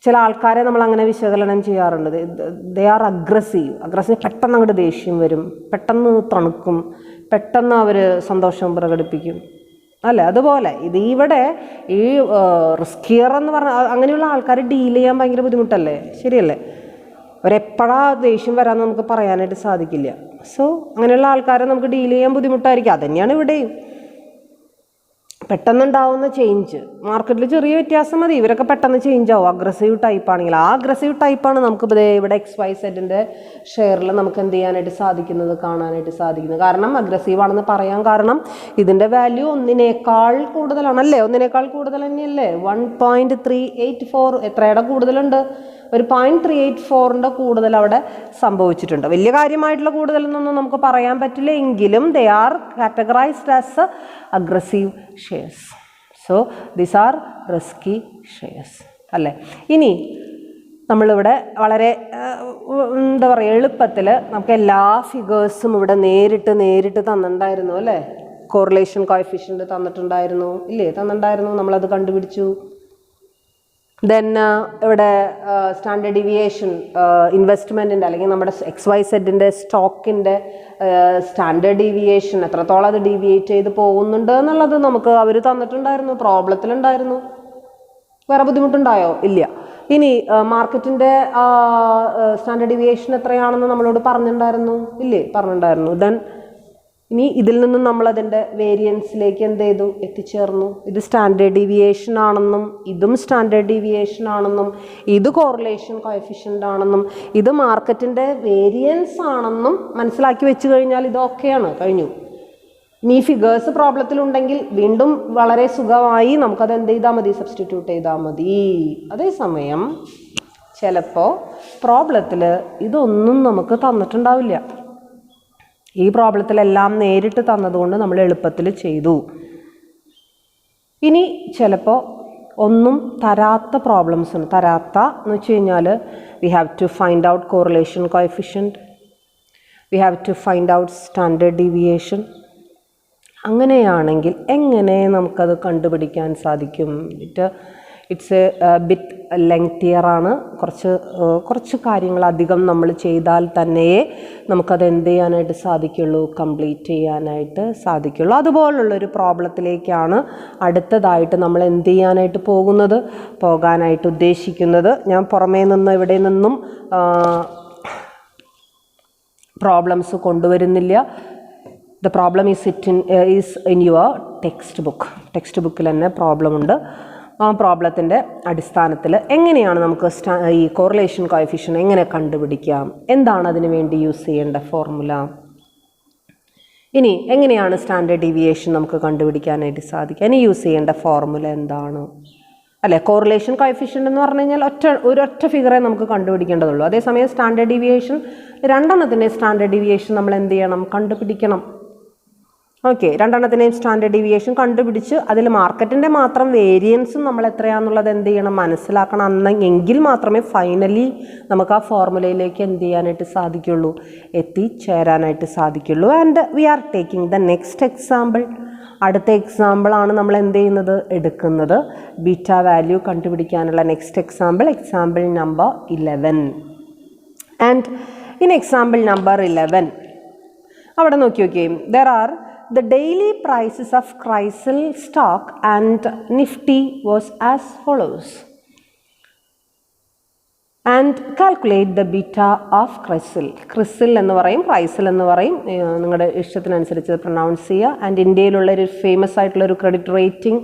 ചില ആൾക്കാരെ നമ്മൾ അങ്ങനെ വിശകലനം ചെയ്യാറുണ്ട്, ദേ ആർ അഗ്രസീവ് പെട്ടെന്ന് അങ്ങോട്ട് ദേഷ്യം വരും, പെട്ടെന്ന് തണുക്കും, പെട്ടെന്ന് അവർ സന്തോഷം പ്രകടിപ്പിക്കും അല്ലേ. അതുപോലെ ഇവിടെ ഈ റിസ്കിയർ എന്ന് പറഞ്ഞാൽ അങ്ങനെയുള്ള ആൾക്കാർ ഡീൽ ചെയ്യാൻ ഭയങ്കര ബുദ്ധിമുട്ടല്ലേ, ശരിയല്ലേ. അവരെപ്പോഴാണ് ദേഷ്യം വരാമെന്ന് നമുക്ക് പറയാനായിട്ട് സാധിക്കില്ല. സോ അങ്ങനെയുള്ള ആൾക്കാരെ നമുക്ക് ഡീൽ ചെയ്യാൻ ബുദ്ധിമുട്ടായിരിക്കും. അതുതന്നെയാണ് ഇവിടെയും പെട്ടെന്നുണ്ടാവുന്ന ചേഞ്ച്. മാർക്കറ്റിൽ ചെറിയ വ്യത്യാസം മതി, ഇവരൊക്കെ പെട്ടെന്ന് ചേഞ്ച് ആവും. അഗ്രസീവ് ടൈപ്പ് ആണെങ്കിൽ ആ അഗ്രസീവ് ടൈപ്പാണ് നമുക്ക് ഇവിടെ XYZൻ്റെ ഷെയറിൽ നമുക്ക് എന്ത് ചെയ്യാനായിട്ട് സാധിക്കുന്നത്, കാണാനായിട്ട് സാധിക്കുന്നത്. കാരണം അഗ്രസീവ് ആണെന്ന് പറയാൻ കാരണം ഇതിൻ്റെ വാല്യൂ 1-നേക്കാൾ കൂടുതലാണല്ലേ, 1-നേക്കാൾ കൂടുതൽ തന്നെയല്ലേ. 1.384 എത്രയുടെ കൂടുതലുണ്ട്, ഒരു 0.384ൻ്റെ കൂടുതൽ അവിടെ സംഭവിച്ചിട്ടുണ്ട്. വലിയ കാര്യമായിട്ടുള്ള കൂടുതലെന്നൊന്നും നമുക്ക് പറയാൻ പറ്റില്ല, എങ്കിലും they are categorised as aggressive shares. So these R risky shares അല്ലേ. ഇനി നമ്മളിവിടെ വളരെ എന്താ പറയുക എളുപ്പത്തിൽ നമുക്ക് എല്ലാ ഫിഗേഴ്സും ഇവിടെ നേരിട്ട് തന്നിട്ടുണ്ടായിരുന്നു അല്ലേ. കോറിലേഷൻ കോഎഫിഷ്യൻ്റ് തന്നിട്ടുണ്ടായിരുന്നു ഇല്ലേ, നമ്മളത് കണ്ടുപിടിച്ചു. ദെൻ ഇവിടെ സ്റ്റാൻഡേർഡ് ഡീവിയേഷൻ ഇൻവെസ്റ്റ്മെൻറ്റിൻ്റെ അല്ലെങ്കിൽ നമ്മുടെ XYZൻ്റെ സ്റ്റോക്കിൻ്റെ സ്റ്റാൻഡേർഡ് ഡീവിയേഷൻ എത്രത്തോളം അത് ഡീവിയേറ്റ് ചെയ്ത് പോകുന്നുണ്ട് എന്നുള്ളത് നമുക്ക് അവർ തന്നിട്ടുണ്ടായിരുന്നു, പ്രോബ്ലത്തിലുണ്ടായിരുന്നു. വേറെ ബുദ്ധിമുട്ടുണ്ടായോ? ഇല്ല. ഇനി മാർക്കറ്റിൻ്റെ സ്റ്റാൻഡേർഡ് ഡീവിയേഷൻ എത്രയാണെന്ന് നമ്മളോട് പറഞ്ഞിട്ടുണ്ടായിരുന്നു. ദെൻ ഇനി ഇതിൽ നിന്നും നമ്മളതിൻ്റെ വേരിയൻസിലേക്ക് എന്ത് ചെയ്തു, എത്തിച്ചേർന്നു. ഇത് സ്റ്റാൻഡേർഡ് ഡീവിയേഷൻ ആണെന്നും ഇതും സ്റ്റാൻഡേർഡ് ഡീവിയേഷൻ ആണെന്നും ഇത് കോറിലേഷൻ കോഎഫിഷ്യൻ്റ് ആണെന്നും ഇത് മാർക്കറ്റിൻ്റെ വേരിയൻസ് ആണെന്നും മനസ്സിലാക്കി വെച്ച് കഴിഞ്ഞാൽ ഇതൊക്കെയാണ് കഴിഞ്ഞു. ഇനി ഈ ഫിഗേഴ്സ് പ്രോബ്ലത്തിലുണ്ടെങ്കിൽ വീണ്ടും വളരെ സുഖമായി നമുക്കത് എന്ത് ചെയ്താൽ മതി, സബ്സ്റ്റിറ്റ്യൂട്ട് ചെയ്താൽ മതി. അതേസമയം ചിലപ്പോൾ പ്രോബ്ലത്തിൽ ഇതൊന്നും നമുക്ക് തന്നിട്ടുണ്ടാവില്ല. ഈ പ്രോബ്ലത്തിലെല്ലാം നേരിട്ട് തന്നതുകൊണ്ട് നമ്മൾ എളുപ്പത്തിൽ ചെയ്തു. ഇനി ചിലപ്പോൾ ഒന്നും തരാത്ത പ്രോബ്ലംസ് ഉണ്ട്. എന്ന് വെച്ച് കഴിഞ്ഞാൽ we have to find out correlation coefficient, we have to find out standard deviation. അങ്ങനെയാണെങ്കിൽ എങ്ങനെ നമുക്കത് കണ്ടുപിടിക്കാൻ സാധിക്കും? ഇറ്റ്സ് എ ബിറ്റ് ലെങ്തിയറാണ്. കുറച്ച് കാര്യങ്ങൾ അധികം നമ്മൾ ചെയ്താൽ തന്നെയേ നമുക്കത് എന്ത് ചെയ്യാനായിട്ട് സാധിക്കുള്ളൂ, കംപ്ലീറ്റ് ചെയ്യാനായിട്ട് സാധിക്കുള്ളൂ. അതുപോലുള്ളൊരു പ്രോബ്ലത്തിലേക്കാണ് അടുത്തതായിട്ട് നമ്മൾ എന്ത് ചെയ്യാനായിട്ട് പോകാനായിട്ട് ഉദ്ദേശിക്കുന്നത്. ഞാൻ പുറമേ നിന്ന് ഇവിടെ നിന്നും പ്രോബ്ലംസ് കൊണ്ടുവരുന്നില്ല. The problem is in your text ബുക്കിൽ തന്നെ പ്രോബ്ലമുണ്ട്. ആ പ്രോബ്ലത്തിൻ്റെ അടിസ്ഥാനത്തിൽ എങ്ങനെയാണ് നമുക്ക് ഈ കോറിലേഷൻ കോഎഫിഷ്യൻ്റ് എങ്ങനെ കണ്ടുപിടിക്കാം, എന്താണ് അതിനു വേണ്ടി യൂസ് ചെയ്യേണ്ട ഫോർമുല, ഇനി എങ്ങനെയാണ് സ്റ്റാൻഡേർഡ് ഡീവിയേഷൻ നമുക്ക് കണ്ടുപിടിക്കാനായിട്ട് സാധിക്കുക, ഇനി യൂസ് ചെയ്യേണ്ട ഫോർമുല എന്താണ് അല്ലേ. കോറിലേഷൻ കോഎഫിഷ്യൻ്റ് എന്ന് പറഞ്ഞു കഴിഞ്ഞാൽ ഒരൊറ്റ ഫിഗറെ നമുക്ക് കണ്ടുപിടിക്കേണ്ടതുള്ളൂ. അതേസമയം സ്റ്റാൻഡേർഡ് ഡീവിയേഷൻ 2 സ്റ്റാൻഡേർഡ് ഡീവിയേഷൻ നമ്മൾ എന്ത് ചെയ്യണം, കണ്ടുപിടിക്കണം. ഓക്കെ, 2 സ്റ്റാൻഡേർഡ് ഡീവിയേഷൻ കണ്ടുപിടിച്ച് അതിൽ മാർക്കറ്റിൻ്റെ മാത്രം വേരിയൻസും നമ്മൾ എത്രയാണെന്നുള്ളത് എന്ത് ചെയ്യണം, മനസ്സിലാക്കണം. എങ്കിൽ മാത്രമേ ഫൈനലി നമുക്ക് ആ ഫോർമുലയിലേക്ക് എന്ത് ചെയ്യാനായിട്ട് സാധിക്കുള്ളൂ, എത്തിച്ചേരാനായിട്ട് സാധിക്കുള്ളൂ. And we are taking the next example. അടുത്ത എക്സാമ്പിളാണ് നമ്മൾ എന്ത് ചെയ്യുന്നത് എടുക്കുന്നത്, ബീറ്റ വാല്യൂ കണ്ടുപിടിക്കാനുള്ള next example number 11. And in example number 11 അവിടെ നോക്കിയേ, there are the daily prices of CRISIL stock and Nifty was as follows. And calculate the beta of CRISIL. CRISIL എന്ന് പറയും, CRISIL എന്ന് പറയും, നിങ്ങളുടെ ഇഷ്ടത്തിനനുസരിച്ച് പ്രൊനൗൺസ് ചെയ്യുക. ആൻഡ് ഇന്ത്യയിലുള്ള ഒരു ഫേമസ് ആയിട്ടുള്ള ഒരു ക്രെഡിറ്റ് റേറ്റിംഗ്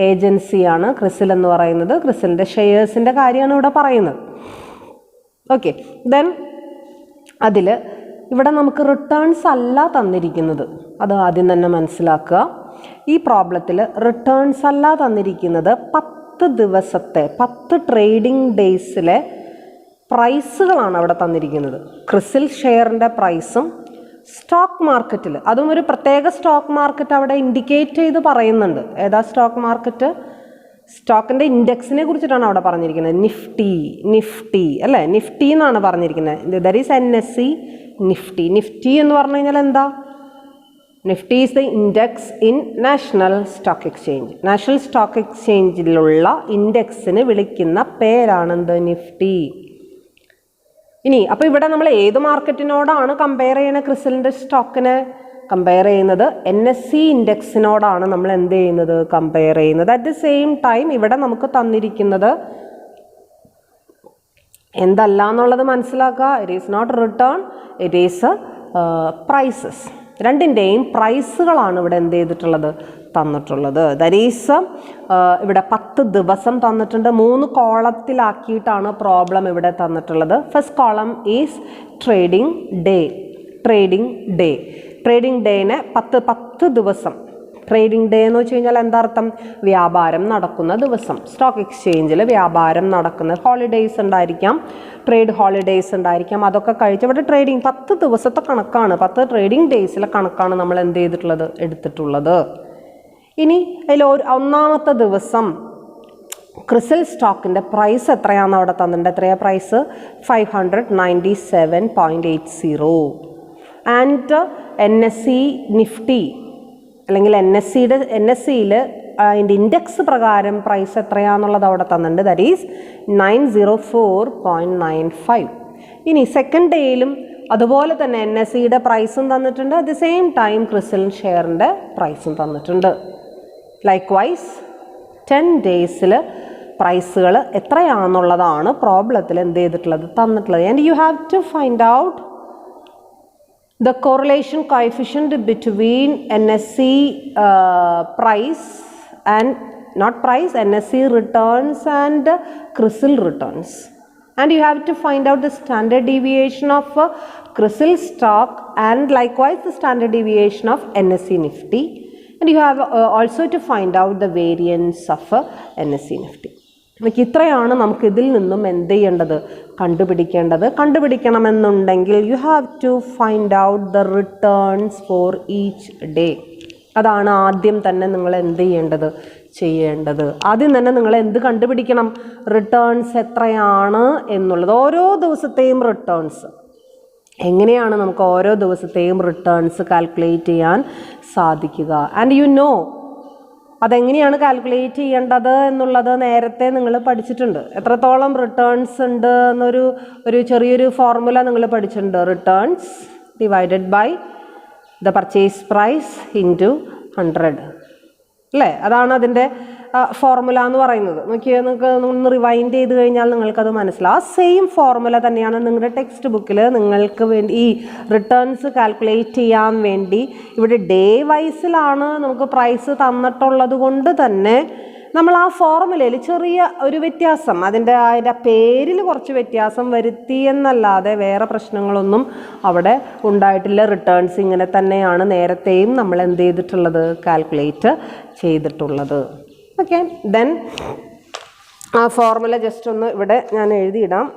ഏജൻസിയാണ് CRISIL എന്ന് പറയുന്നത്. CRISILൻ്റെ ഷെയർസിൻ്റെ കാര്യമാണ് ഇവിടെ പറയുന്നത്. ഓക്കെ, ദെൻ അതിൽ ഇവിടെ നമുക്ക് റിട്ടേൺസ് അല്ല തന്നിരിക്കുന്നത്, അത് ആദ്യം തന്നെ മനസ്സിലാക്കുക. ഈ പ്രോബ്ലത്തിൽ റിട്ടേൺസ് അല്ല തന്നിരിക്കുന്നത്, 10 ദിവസത്തെ 10 ട്രേഡിംഗ് ഡേയ്സിലെ പ്രൈസുകളാണ് അവിടെ തന്നിരിക്കുന്നത്. ക്രിസിൽ ഷെയറിൻ്റെ പ്രൈസും സ്റ്റോക്ക് മാർക്കറ്റിൽ, അതും ഒരു പ്രത്യേക സ്റ്റോക്ക് മാർക്കറ്റ് അവിടെ ഇൻഡിക്കേറ്റ് ചെയ്ത് പറയുന്നുണ്ട്. ഏതാ സ്റ്റോക്ക് മാർക്കറ്റ്? സ്റ്റോക്കിൻ്റെ ഇൻഡെക്സിനെ കുറിച്ചിട്ടാണ് അവിടെ പറഞ്ഞിരിക്കുന്നത്. നിഫ്റ്റി അല്ലേ, നിഫ്റ്റി എന്നാണ് പറഞ്ഞിരിക്കുന്നത്. ദാറ്റ് ഈസ് NSE നിഫ്റ്റി എന്ന് പറഞ്ഞു കഴിഞ്ഞാൽ എന്താ? Nifty is the index in National Stock Exchange. National Stock എക്സ്ചേഞ്ചിലുള്ള ഇൻഡെക്സിന് വിളിക്കുന്ന പേരാണെന്ത്? നിഫ്റ്റി. ഇനി അപ്പോൾ ഇവിടെ നമ്മൾ ഏത് മാർക്കറ്റിനോടാണ് കമ്പയർ ചെയ്യുന്നത്? ക്രിസിലിൻ്റെ സ്റ്റോക്കിനെ കമ്പയർ ചെയ്യുന്നത് NSE ഇൻഡെക്സിനോടാണ് നമ്മൾ എന്ത് ചെയ്യുന്നത്? കമ്പയർ ചെയ്യുന്നത്. അറ്റ് ദ സെയിം ടൈം ഇവിടെ നമുക്ക് തന്നിരിക്കുന്നത് എന്തല്ല എന്നുള്ളത് മനസ്സിലാക്കുക. It is not return, it is prices. രണ്ടിൻ്റെയും പ്രൈസുകളാണ് ഇവിടെ എന്ത് ചെയ്തിട്ടുള്ളത്? തന്നിട്ടുള്ളത്. ദാറ്റ് ഈസ് ഇവിടെ 10 ദിവസം തന്നിട്ടുണ്ട്. 3 കോളത്തിലാക്കിയിട്ടാണ് പ്രോബ്ലം ഇവിടെ തന്നിട്ടുള്ളത്. ഫസ്റ്റ് കോളം ഈസ് ട്രേഡിംഗ് ഡേനെ 10 ദിവസം. ട്രേഡിംഗ് ഡേ എന്ന് വെച്ച് കഴിഞ്ഞാൽ എന്താ അർത്ഥം? വ്യാപാരം നടക്കുന്ന ദിവസം. സ്റ്റോക്ക് എക്സ്ചേഞ്ചിൽ വ്യാപാരം നടക്കുന്ന ഹോളിഡേയ്സ് ഉണ്ടായിരിക്കാം, ട്രേഡ് ഹോളിഡേയ്സ് ഉണ്ടായിരിക്കാം, അതൊക്കെ കഴിച്ച് ഇവിടെ ട്രേഡിംഗ് 10 ദിവസത്തെ കണക്കാണ്, 10 ട്രേഡിംഗ് ഡേയ്സിലെ കണക്കാണ് നമ്മൾ എന്ത് ചെയ്തിട്ടുള്ളത്? എടുത്തിട്ടുള്ളത്. ഇനി അതിൽ ഒന്നാമത്തെ ദിവസം ക്രിസിൽ സ്റ്റോക്കിൻ്റെ പ്രൈസ് എത്രയാണെന്ന് അവിടെ തന്നിട്ടുണ്ട്. എത്രയാണ് പ്രൈസ്? 597.80. ആൻഡ് NSE നിഫ്റ്റി അല്ലെങ്കിൽ NSEയിൽ അതിൻ്റെ ഇൻഡെക്സ് പ്രകാരം പ്രൈസ് എത്രയാണെന്നുള്ളത് അവിടെ തന്നിട്ടുണ്ട്. That is 904.95. ഇനി സെക്കൻഡ് ഡേയിലും അതുപോലെ തന്നെ NSEയുടെ പ്രൈസും തന്നിട്ടുണ്ട്. At the same time CRISIL ഷെയറിൻ്റെ പ്രൈസും തന്നിട്ടുണ്ട്. ലൈക്ക്വൈസ് 10 ഡേയ്സിൽ പ്രൈസുകൾ എത്രയാണെന്നുള്ളതാണ് പ്രോബ്ലത്തിൽ എന്ത് ചെയ്തിട്ടുള്ളത്? തന്നിട്ടുള്ളത്. And you have to find out the correlation coefficient between NSE price and not price, NSE returns and CRISIL returns. And you have to find out the standard deviation of CRISIL stock and likewise the standard deviation of NSE Nifty. And you have also to find out the variance of NSE Nifty. ഇത്രയാണ് നമുക്ക് ഇതിൽ നിന്നും എന്ത് ചെയ്യേണ്ടത്? കണ്ടുപിടിക്കണമെന്നുണ്ടെങ്കിൽ you have to find out the returns for each day. അതാണ് ആദ്യം തന്നെ നിങ്ങൾ എന്ത് ചെയ്യേണ്ടത്. ആദ്യം തന്നെ നിങ്ങൾ എന്ത് കണ്ടുപിടിക്കണം? റിട്ടേൺസ് എത്രയാണ് എന്നുള്ളത്. ഓരോ ദിവസത്തെയും റിട്ടേൺസ് എങ്ങനെയാണ് നമുക്ക് ഓരോ ദിവസത്തെയും റിട്ടേൺസ് കാൽക്കുലേറ്റ് ചെയ്യാൻ സാധിക്കുക? ആൻഡ് യു നോ അതെങ്ങനെയാണ് കാൽക്കുലേറ്റ് ചെയ്യേണ്ടത് എന്നുള്ളത് നേരത്തെ നിങ്ങൾ പഠിച്ചിട്ടുണ്ട്. എത്രത്തോളം റിട്ടേൺസ് ഉണ്ട് എന്നൊരു ചെറിയൊരു ഫോർമുല നിങ്ങൾ പഠിച്ചിട്ടുണ്ട്. Returns divided by the purchase price into 100 അല്ലേ? അതാണ് അതിൻ്റെ ഫോർമുല എന്ന് പറയുന്നത്. നോക്കിയാൽ നിങ്ങൾക്ക് ഒന്ന് റിവൈൻഡ് ചെയ്ത് കഴിഞ്ഞാൽ നിങ്ങൾക്കത് മനസ്സിലാവും. ആ സെയിം ഫോർമുല തന്നെയാണ് നിങ്ങളുടെ ടെക്സ്റ്റ് ബുക്കിൽ നിങ്ങൾക്ക് വേണ്ടി ഈ റിട്ടേൺസ് കാൽക്കുലേറ്റ് ചെയ്യാൻ വേണ്ടി ഇവിടെ ഡേ വൈസിലാണ് നമുക്ക് പ്രൈസ് തന്നിട്ടുള്ളത് കൊണ്ട് തന്നെ നമ്മൾ ആ ഫോർമുലയിൽ ചെറിയ ഒരു വ്യത്യാസം, അതിൻ്റെ പേരിൽ കുറച്ച് വ്യത്യാസം വരുത്തി എന്നല്ലാതെ വേറെ പ്രശ്നങ്ങളൊന്നും അവിടെ ഉണ്ടായിട്ടില്ല. റിട്ടേൺസ് ഇങ്ങനെ തന്നെയാണ് നേരത്തെയും നമ്മൾ എന്ത് ചെയ്തിട്ടുള്ളത്? കാൽക്കുലേറ്റ് ചെയ്തിട്ടുള്ളത്. ഓക്കെ, ദെൻ ആ ഫോർമുല ജസ്റ്റ് ഒന്ന് ഇവിടെ ഞാൻ എഴുതിയിടാം.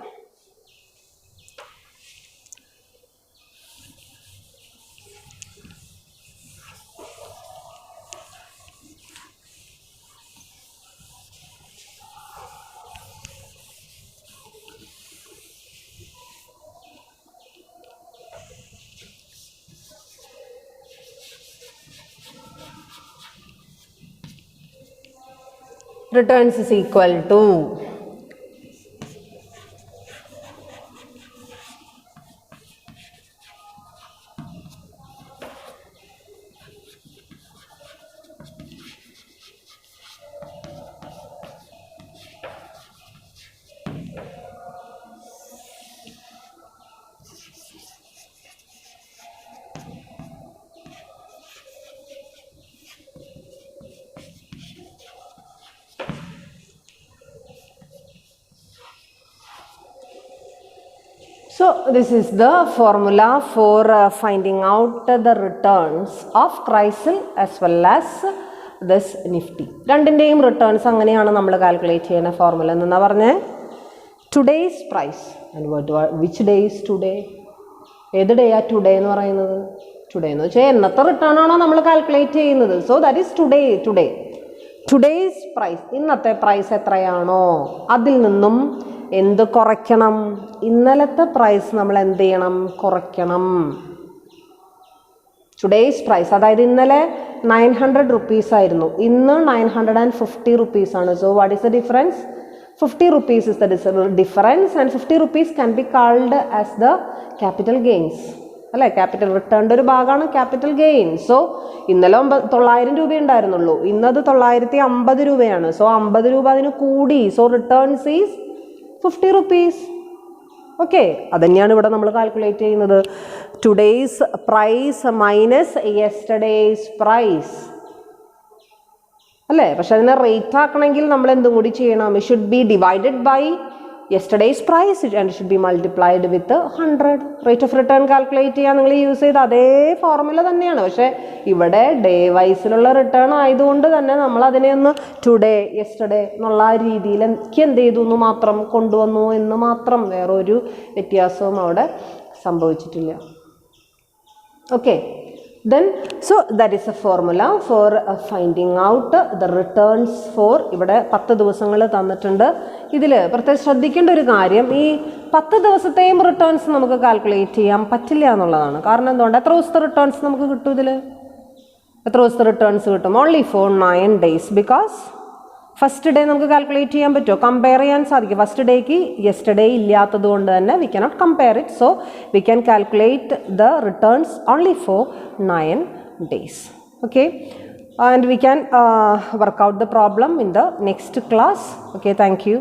returns is equal to So this is the formula for finding out the returns of CRISIL as well as this Nifty. രണ്ടിൻ്റെയും റിട്ടേൺസ് അങ്ങനെയാണ് നമ്മൾ കാൽക്കുലേറ്റ് ചെയ്യുന്ന ഫോർമുല എന്നാ പറഞ്ഞേ today's price and which day is today ഏത് day ആ today എന്ന് പറയുന്നത് ടുഡേ എന്ന് വെച്ചാൽ എന്നത്തെ റിട്ടേൺ ആണോ നമ്മൾ കാൽക്കുലേറ്റ് ചെയ്യുന്നത് so that is today's price ഇന്നത്തെ പ്രൈസ് എത്രയാണോ അതിൽ നിന്നും എന്ത് കുറയ്ക്കണം ഇന്നലത്തെ പ്രൈസ് നമ്മൾ എന്ത് ചെയ്യണം കുറയ്ക്കണം ടുഡേയ്സ് പ്രൈസ് അതായത് ഇന്നലെ 900 rupees ആയിരുന്നു ഇന്ന് 950 rupees ആണ് so what is the difference 50 rupees is the difference and 50 rupees can be called as the capital gains അല്ലേ ക്യാപിറ്റൽ റിട്ടേണിൻ്റെ ഒരു ഭാഗമാണ് ക്യാപിറ്റൽ ഗെയിൻ സോ ഇന്നലെ 900 രൂപ ഉണ്ടായിരുന്നുള്ളൂ ഇന്നത് 950 രൂപയാണ് സോ 50 രൂപ അതിന് കൂടി so returns is 50 rupees okay അതുതന്നെയാണ് ഇവിടെ നമ്മൾ കാൽക്കുലേറ്റ് ചെയ്യുന്നത് today's price minus yesterday's price അല്ലേ പക്ഷെ അതിനെ റേറ്റ് ആക്കണമെങ്കിൽ നമ്മൾ എന്തും കൂടി ചെയ്യണം it should be divided by yesterday's price and should be multiplied with 100 rate of return calculate ചെയ്യാൻ നിങ്ങൾ യൂസ് ചെയ്ത അതേ ഫോർമുല തന്നെയാണ് പക്ഷേ ഇവിടെ ഡേ വൈസിലുള്ള റിട്ടേൺ ആയതുകൊണ്ട് തന്നെ നമ്മൾ അതിനെ ഒന്ന് ടുഡേ യെസ്റ്റർഡേ എന്നുള്ള രീതിയിൽ എനിക്ക് എന്ത് ചെയ്തു എന്ന് മാത്രം കൊണ്ടുവന്നു എന്ന് മാത്രം വേറൊരു വ്യത്യാസവും അവിടെ സംഭവിച്ചിട്ടില്ല okay then so that is a formula for finding out the returns for ഇവിടെ 10 ദിവസങ്ങൾ തന്നിട്ടുണ്ട് ഇതിൽ പ്രത്യേകം ശ്രദ്ധിക്കേണ്ട ഒരു കാര്യം ഈ 10 ദിവസത്തെയും റിട്ടേൺസ് നമുക്ക് കാൽക്കുലേറ്റ് ചെയ്യാൻ പറ്റില്ല എന്നുള്ളതാണ് കാരണം എന്തുകൊണ്ട് എത്ര ദിവസത്തെ റിട്ടേൺസ് നമുക്ക് കിട്ടും ഇതിൽ എത്ര ദിവസത്തെ റിട്ടേൺസ് കിട്ടും only for 9 days because first day നമുക്ക് കാൽക്കുലേറ്റ് ചെയ്യാൻ പറ്റുമോ കമ്പയർ ചെയ്യാൻ സാധിക്കും ഫസ്റ്റ് ഡേക്ക് യെസ്റ്റർഡേ ഇല്ലാത്തത് കൊണ്ട് തന്നെ we cannot compare it so we can calculate the returns only for 9 days okay and we can work out the problem in the next class okay thank you